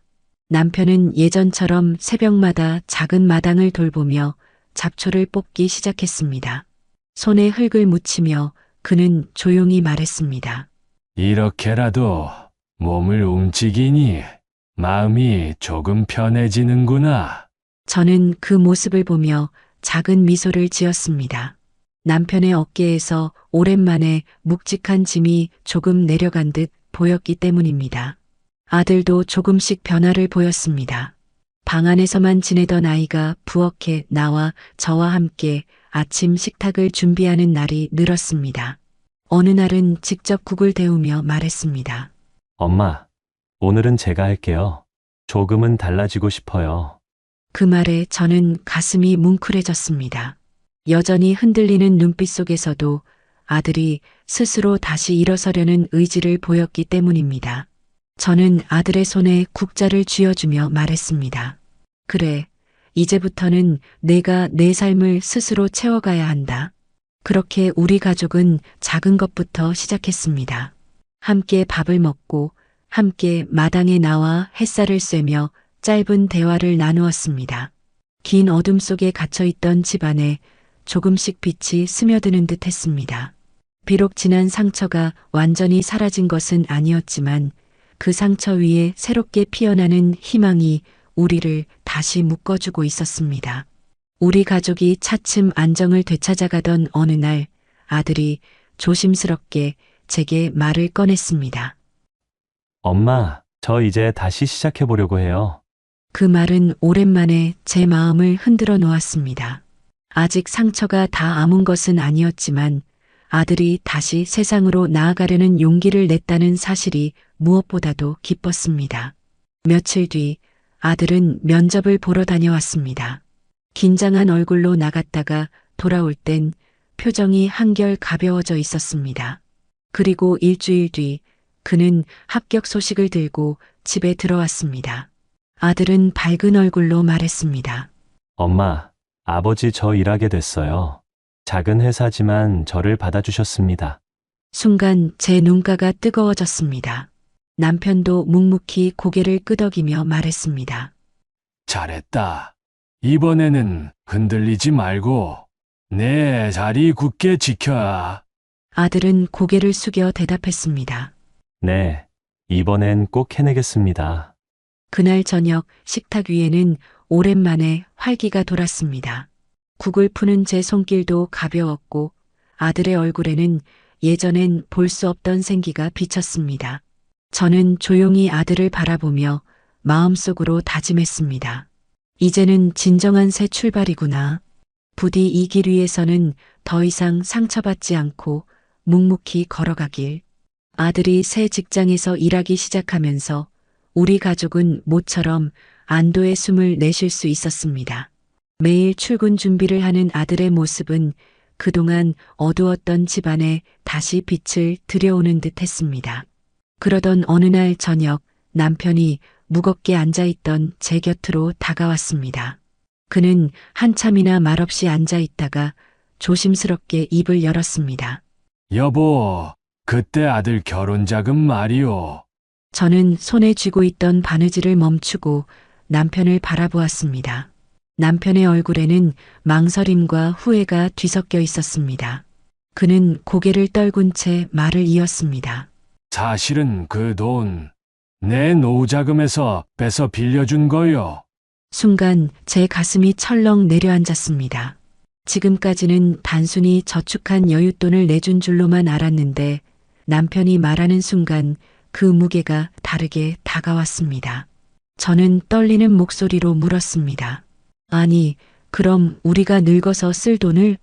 남편은 예전처럼 새벽마다 작은 마당을 돌보며 잡초를 뽑기 시작했습니다. 손에 흙을 묻히며 그는 조용히 말했습니다. 이렇게라도 몸을 움직이니 마음이 조금 편해지는구나. 저는 그 모습을 보며 작은 미소를 지었습니다. 남편의 어깨에서 오랜만에 묵직한 짐이 조금 내려간 듯 보였기 때문입니다. 아들도 조금씩 변화를 보였습니다. 방 안에서만 지내던 아이가 부엌에 나와 저와 함께 아침 식탁을 준비하는 날이 늘었습니다. 어느 날은 직접 국을 데우며 말했습니다. 엄마, 오늘은 제가 할게요. 조금은 달라지고 싶어요. 그 말에 저는 가슴이 뭉클해졌습니다. 여전히 흔들리는 눈빛 속에서도 아들이 스스로 다시 일어서려는 의지를 보였기 때문입니다. 저는 아들의 손에 국자를 쥐어주며 말했습니다. 그래, 이제부터는 내가 내 삶을 스스로 채워가야 한다. 그렇게 우리 가족은 작은 것부터 시작했습니다. 함께 밥을 먹고 함께 마당에 나와 햇살을 쐬며 짧은 대화를 나누었습니다. 긴 어둠 속에 갇혀있던 집안에 조금씩 빛이 스며드는 듯 했습니다. 비록 지난 상처가 완전히 사라진 것은 아니었지만 그 상처 위에 새롭게 피어나는 희망이 우리를 다시 묶어주고 있었습니다. 우리 가족이 차츰 안정을 되찾아가던 어느 날 아들이 조심스럽게 제게 말을 꺼냈습니다. 엄마, 저 이제 다시 시작해보려고 해요. 그 말은 오랜만에 제 마음을 흔들어 놓았습니다. 아직 상처가 다 아문 것은 아니었지만 아들이 다시 세상으로 나아가려는 용기를 냈다는 사실이 무엇보다도 기뻤습니다. 며칠 뒤 아들은 면접을 보러 다녀왔습니다. 긴장한 얼굴로 나갔다가 돌아올 땐 표정이 한결 가벼워져 있었습니다. 그리고 일주일 뒤 그는 합격 소식을 들고 집에 들어왔습니다. 아들은 밝은 얼굴로 말했습니다. 엄마, 아버지 저 일하게 됐어요. 작은 회사지만 저를 받아주셨습니다. 순간 제 눈가가 뜨거워졌습니다. 남편도 묵묵히 고개를 끄덕이며 말했습니다. 잘했다. 이번에는 흔들리지 말고 내 자리 굳게 지켜야. 아들은 고개를 숙여 대답했습니다. 네, 이번엔 꼭 해내겠습니다. 그날 저녁 식탁 위에는 오랜만에 활기가 돌았습니다. 국을 푸는 제 손길도 가벼웠고 아들의 얼굴에는 예전엔 볼 수 없던 생기가 비쳤습니다. 저는 조용히 아들을 바라보며 마음속으로 다짐했습니다. 이제는 진정한 새 출발이구나. 부디 이 길 위에서는 더 이상 상처받지 않고 묵묵히 걸어가길. 아들이 새 직장에서 일하기 시작하면서 우리 가족은 모처럼 안도의 숨을 내쉴 수 있었습니다. 매일 출근 준비를 하는 아들의 모습은 그동안 어두웠던 집안에 다시 빛을 들여오는 듯 했습니다. 그러던 어느 날 저녁 남편이 무겁게 앉아있던 제 곁으로 다가왔습니다. 그는 한참이나 말없이 앉아 있다가 조심스럽게 입을 열었습니다. 여보, 그때 아들 결혼 자금 말이오. 저는 손에 쥐고 있던 바느질을 멈추고 남편을 바라보았습니다. 남편의 얼굴에는 망설임과 후회가 뒤섞여 있었습니다. 그는 고개를 떨군 채 말을 이었습니다. 사실은 그 돈, 내 노후 자금에서 빼서 빌려준 거요. 순간 제 가슴이 철렁 내려앉았습니다. 지금까지는 단순히 저축한 여윳돈을 내준 줄로만 알았는데 남편이 말하는 순간 그 무게가 다르게 다가왔습니다. 저는 떨리는 목소리로 물었습니다. 아니, 그럼 우리가 늙어서 쓸 돈을?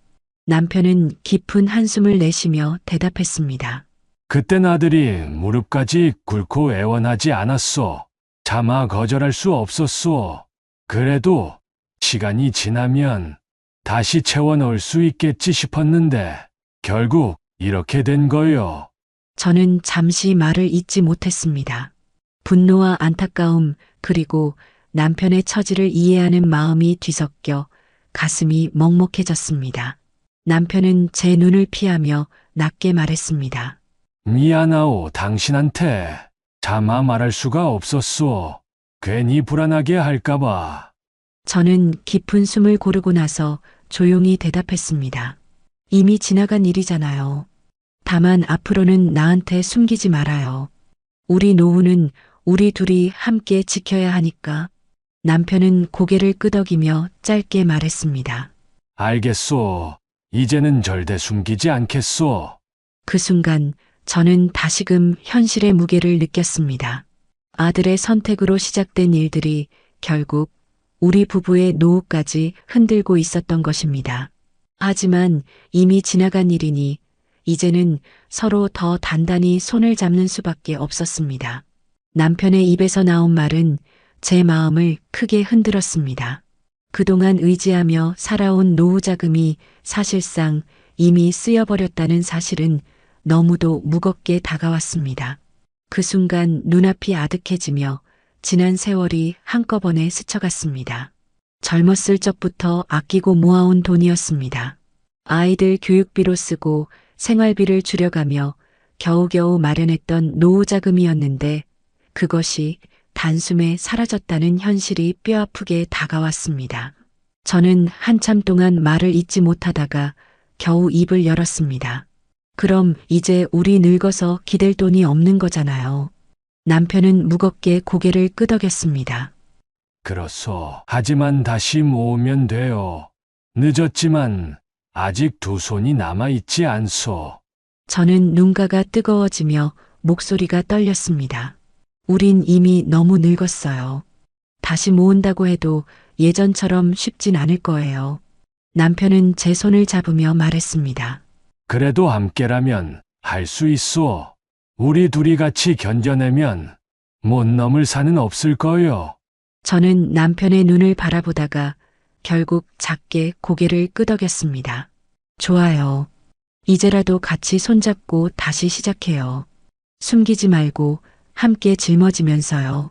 남편은 깊은 한숨을 내쉬며 대답했습니다. 그땐 아들이 무릎까지 꿇고 애원하지 않았소. 차마 거절할 수 없었소. 그래도 시간이 지나면 다시 채워 넣을 수 있겠지 싶었는데 결국 이렇게 된 거요. 저는 잠시 말을 잇지 못했습니다. 분노와 안타까움 그리고 남편의 처지를 이해하는 마음이 뒤섞여 가슴이 먹먹해졌습니다. 남편은 제 눈을 피하며 낮게 말했습니다. 미안하오, 당신한테 차마 말할 수가 없었소. 괜히 불안하게 할까봐. 저는 깊은 숨을 고르고 나서 조용히 대답했습니다. 이미 지나간 일이잖아요. 다만 앞으로는 나한테 숨기지 말아요. 우리 노후는 우리 둘이 함께 지켜야 하니까. 남편은 고개를 끄덕이며 짧게 말했습니다. 알겠소. 이제는 절대 숨기지 않겠소. 그 순간 저는 다시금 현실의 무게를 느꼈습니다. 아들의 선택으로 시작된 일들이 결국 우리 부부의 노후까지 흔들고 있었던 것입니다. 하지만 이미 지나간 일이니 이제는 서로 더 단단히 손을 잡는 수밖에 없었습니다. 남편의 입에서 나온 말은 제 마음을 크게 흔들었습니다. 그동안 의지하며 살아온 노후 자금이 사실상 이미 쓰여버렸다는 사실은 너무도 무겁게 다가왔습니다. 그 순간 눈앞이 아득해지며 지난 세월이 한꺼번에 스쳐갔습니다. 젊었을 적부터 아끼고 모아온 돈이었습니다. 아이들 교육비로 쓰고 생활비를 줄여가며 겨우겨우 마련했던 노후 자금이었는데 그것이 단숨에 사라졌다는 현실이 뼈아프게 다가왔습니다. 저는 한참 동안 말을 잇지 못하다가 겨우 입을 열었습니다. 그럼 이제 우리 늙어서 기댈 돈이 없는 거잖아요. 남편은 무겁게 고개를 끄덕였습니다. 그렇소. 하지만 다시 모으면 돼요. 늦었지만 아직 두 손이 남아있지 않소. 저는 눈가가 뜨거워지며 목소리가 떨렸습니다. 우린 이미 너무 늙었어요. 다시 모은다고 해도 예전처럼 쉽진 않을 거예요. 남편은 제 손을 잡으며 말했습니다. 그래도 함께라면 할 수 있소. 우리 둘이 같이 견뎌내면 못 넘을 산은 없을 거요. 저는 남편의 눈을 바라보다가 결국 작게 고개를 끄덕였습니다. 좋아요. 이제라도 같이 손잡고 다시 시작해요. 숨기지 말고 함께 짊어지면서요.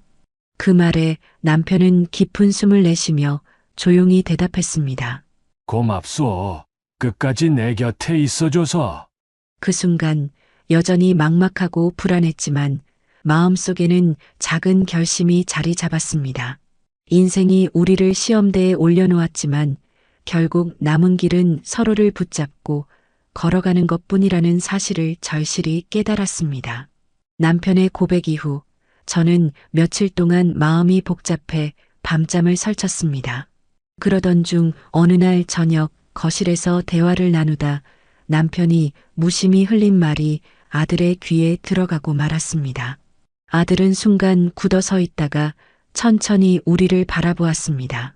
그 말에 남편은 깊은 숨을 내쉬며 조용히 대답했습니다. 고맙소. 끝까지 내 곁에 있어줘서. 그 순간 여전히 막막하고 불안했지만 마음속에는 작은 결심이 자리 잡았습니다. 인생이 우리를 시험대에 올려놓았지만 결국 남은 길은 서로를 붙잡고 걸어가는 것뿐이라는 사실을 절실히 깨달았습니다. 남편의 고백 이후 저는 며칠 동안 마음이 복잡해 밤잠을 설쳤습니다. 그러던 중 어느 날 저녁 거실에서 대화를 나누다 남편이 무심히 흘린 말이 아들의 귀에 들어가고 말았습니다. 아들은 순간 굳어 서 있다가 천천히 우리를 바라보았습니다.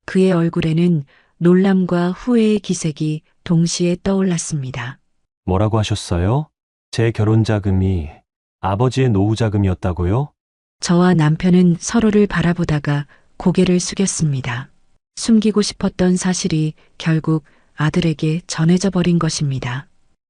그의 얼굴에는 놀람과 후회의 기색이 동시에 떠올랐습니다. 뭐라고 하셨어요? 제 결혼 자금이 아버지의 노후 자금이었다고요? 저와 남편은 서로를 바라보다가 고개를 숙였습니다. 숨기고 싶었던 사실이 결국 아들에게 전해져 버린 것입니다.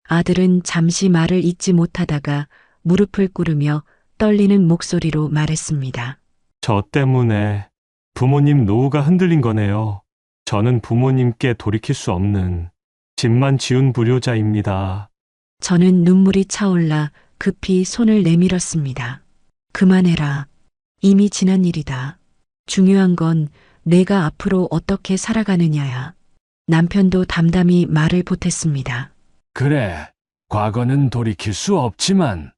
아들은 잠시 말을 잇지 못하다가 무릎을 꿇으며 떨리는 목소리로 말했습니다. 저 때문에 부모님 노후가 흔들린 거네요. 저는 부모님께 돌이킬 수 없는 집만 지운 불효자입니다. 저는 눈물이 차올라 급히 손을 내밀었습니다. 그만해라. 이미 지난 일이다. 중요한 건 내가 앞으로 어떻게 살아가느냐야. 남편도 담담히 말을 보탰습니다. 그래, 과거는 돌이킬 수 없지만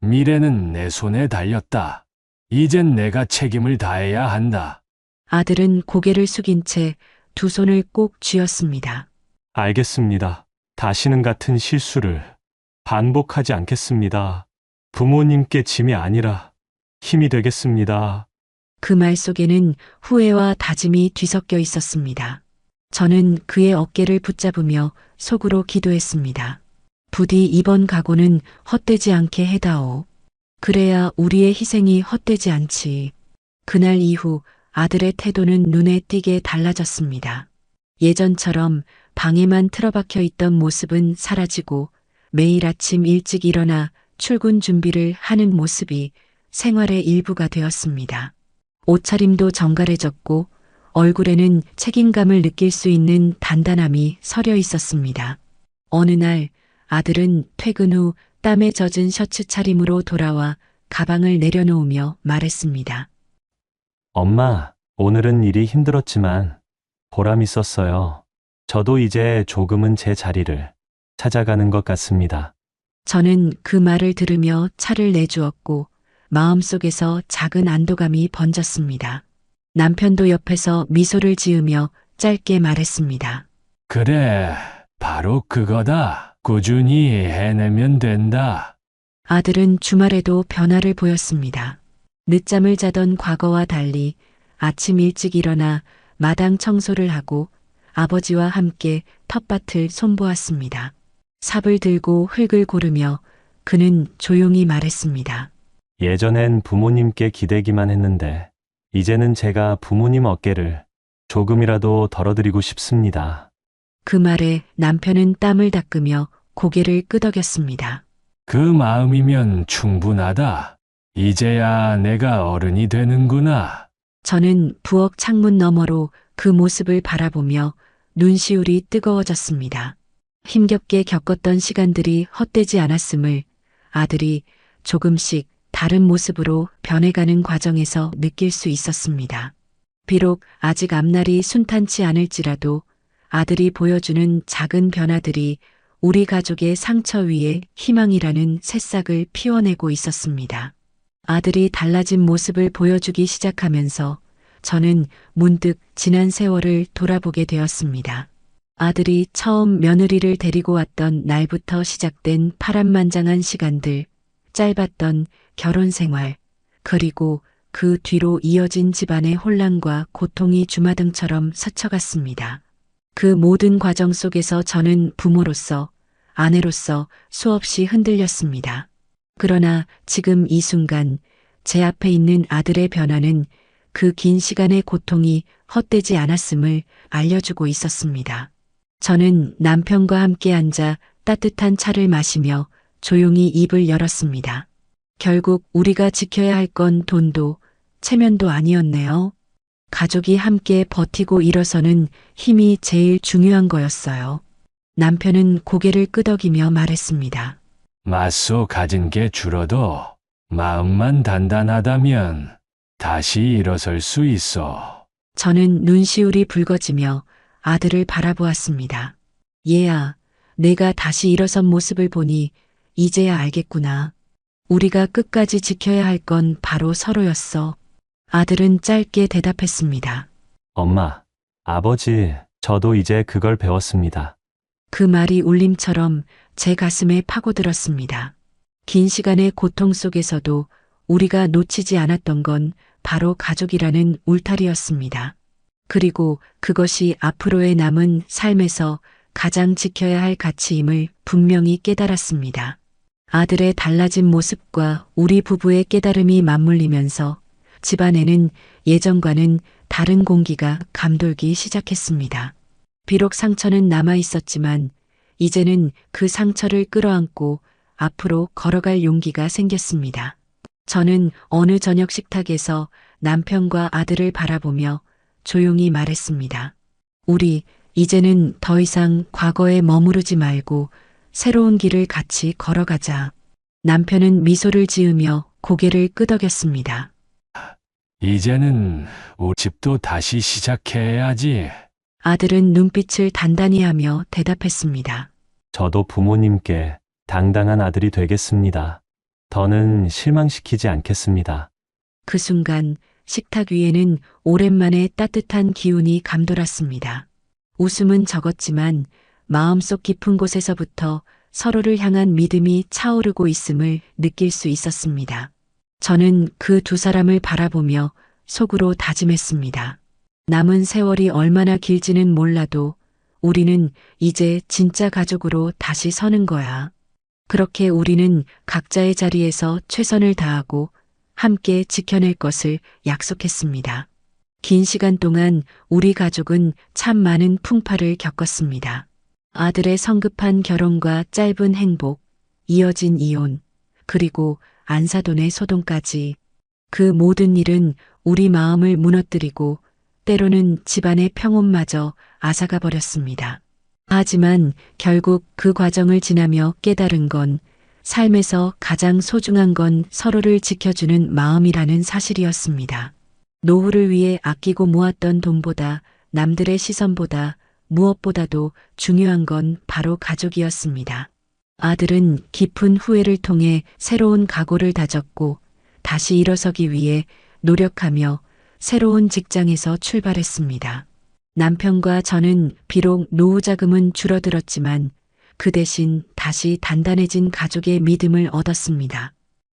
미래는 내 손에 달렸다. 이젠 내가 책임을 다해야 한다. 아들은 고개를 숙인 채 두 손을 꼭 쥐었습니다. 알겠습니다. 다시는 같은 실수를 반복하지 않겠습니다. 부모님께 짐이 아니라 힘이 되겠습니다. 그 말 속에는 후회와 다짐이 뒤섞여 있었습니다. 저는 그의 어깨를 붙잡으며 속으로 기도했습니다. 부디 이번 각오는 헛되지 않게 해다오. 그래야 우리의 희생이 헛되지 않지. 그날 이후 아들의 태도는 눈에 띄게 달라졌습니다. 예전처럼 방에만 틀어박혀 있던 모습은 사라지고 매일 아침 일찍 일어나 출근 준비를 하는 모습이 생활의 일부가 되었습니다. 옷차림도 정갈해졌고 얼굴에는 책임감을 느낄 수 있는 단단함이 서려 있었습니다. 어느 날 아들은 퇴근 후 땀에 젖은 셔츠 차림으로 돌아와 가방을 내려놓으며 말했습니다. 엄마, 오늘은 일이 힘들었지만 보람 있었어요. 저도 이제 조금은 제 자리를 찾아가는 것 같습니다. 저는 그 말을 들으며 차를 내주었고 마음속에서 작은 안도감이 번졌습니다. 남편도 옆에서 미소를 지으며 짧게 말했습니다. 그래, 바로 그거다. 꾸준히 해내면 된다. 아들은 주말에도 변화를 보였습니다. 늦잠을 자던 과거와 달리 아침 일찍 일어나 마당 청소를 하고 아버지와 함께 텃밭을 손보았습니다. 삽을 들고 흙을 고르며 그는 조용히 말했습니다. 예전엔 부모님께 기대기만 했는데 이제는 제가 부모님 어깨를 조금이라도 덜어드리고 싶습니다. 그 말에 남편은 땀을 닦으며 고개를 끄덕였습니다. 그 마음이면 충분하다. 이제야 내가 어른이 되는구나. 저는 부엌 창문 너머로 그 모습을 바라보며 눈시울이 뜨거워졌습니다. 힘겹게 겪었던 시간들이 헛되지 않았음을 아들이 조금씩 다른 모습으로 변해가는 과정에서 느낄 수 있었습니다. 비록 아직 앞날이 순탄치 않을지라도 아들이 보여주는 작은 변화들이 우리 가족의 상처 위에 희망이라는 새싹을 피워내고 있었습니다. 아들이 달라진 모습을 보여주기 시작하면서 저는 문득 지난 세월을 돌아보게 되었습니다. 아들이 처음 며느리를 데리고 왔던 날부터 시작된 파란만장한 시간들, 짧았던 결혼 생활, 그리고 그 뒤로 이어진 집안의 혼란과 고통이 주마등처럼 스쳐갔습니다. 그 모든 과정 속에서 저는 부모로서, 아내로서 수없이 흔들렸습니다. 그러나 지금 이 순간 제 앞에 있는 아들의 변화는 그 긴 시간의 고통이 헛되지 않았음을 알려주고 있었습니다. 저는 남편과 함께 앉아 따뜻한 차를 마시며 조용히 입을 열었습니다. 결국 우리가 지켜야 할 건 돈도 체면도 아니었네요. 가족이 함께 버티고 일어서는 힘이 제일 중요한 거였어요. 남편은 고개를 끄덕이며 말했습니다. 맞소 가진 게 줄어도 마음만 단단하다면 다시 일어설 수 있어. 저는 눈시울이 붉어지며 아들을 바라보았습니다. 얘야, 내가 다시 일어선 모습을 보니 이제야 알겠구나. 우리가 끝까지 지켜야 할 건 바로 서로였어. 아들은 짧게 대답했습니다. 엄마, 아버지, 저도 이제 그걸 배웠습니다. 그 말이 울림처럼 제 가슴에 파고들었습니다. 긴 시간의 고통 속에서도 우리가 놓치지 않았던 건 바로 가족이라는 울타리였습니다. 그리고 그것이 앞으로의 남은 삶에서 가장 지켜야 할 가치임을 분명히 깨달았습니다. 아들의 달라진 모습과 우리 부부의 깨달음이 맞물리면서 집안에는 예전과는 다른 공기가 감돌기 시작했습니다. 비록 상처는 남아 있었지만 이제는 그 상처를 끌어안고 앞으로 걸어갈 용기가 생겼습니다. 저는 어느 저녁 식탁에서 남편과 아들을 바라보며 조용히 말했습니다. 우리 이제는 더 이상 과거에 머무르지 말고 새로운 길을 같이 걸어가자. 남편은 미소를 지으며 고개를 끄덕였습니다. 이제는 우리 집도 다시 시작해야지. 아들은 눈빛을 단단히 하며 대답했습니다. 저도 부모님께 당당한 아들이 되겠습니다. 더는 실망시키지 않겠습니다. 그 순간 식탁 위에는 오랜만에 따뜻한 기운이 감돌았습니다. 웃음은 적었지만 마음속 깊은 곳에서부터 서로를 향한 믿음이 차오르고 있음을 느낄 수 있었습니다. 저는 그 두 사람을 바라보며 속으로 다짐했습니다. 남은 세월이 얼마나 길지는 몰라도 우리는 이제 진짜 가족으로 다시 서는 거야. 그렇게 우리는 각자의 자리에서 최선을 다하고 함께 지켜낼 것을 약속했습니다. 긴 시간 동안 우리 가족은 참 많은 풍파를 겪었습니다. 아들의 성급한 결혼과 짧은 행복, 이어진 이혼, 그리고 안사돈의 소동까지 그 모든 일은 우리 마음을 무너뜨리고 때로는 집안의 평온마저 앗아가 버렸습니다. 하지만 결국 그 과정을 지나며 깨달은 건 삶에서 가장 소중한 건 서로를 지켜주는 마음이라는 사실이었습니다. 노후를 위해 아끼고 모았던 돈보다 남들의 시선보다 무엇보다도 중요한 건 바로 가족이었습니다. 아들은 깊은 후회를 통해 새로운 각오를 다졌고 다시 일어서기 위해 노력하며 새로운 직장에서 출발했습니다. 남편과 저는 비록 노후 자금은 줄어들었지만 그 대신 다시 단단해진 가족의 믿음을 얻었습니다.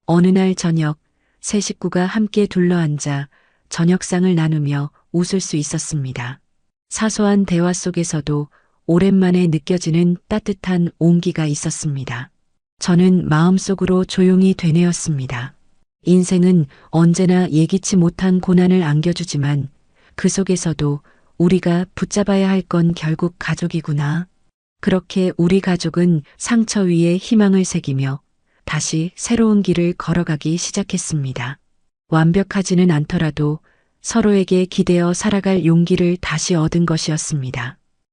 어느 날 저녁, 세 식구가 함께 둘러앉아 저녁상을 나누며 웃을 수 있었습니다. 사소한 대화 속에서도 오랜만에 느껴지는 따뜻한 온기가 있었습니다. 저는 마음속으로 조용히 되뇌었습니다. 인생은 언제나 예기치 못한 고난을 안겨주지만 그 속에서도 우리가 붙잡아야 할 건 결국 가족이구나. 그렇게 우리 가족은 상처 위에 희망을 새기며 다시 새로운 길을 걸어가기 시작했습니다. 완벽하지는 않더라도 서로에게 기대어 살아갈 용기를 다시 얻은 것이었습니다.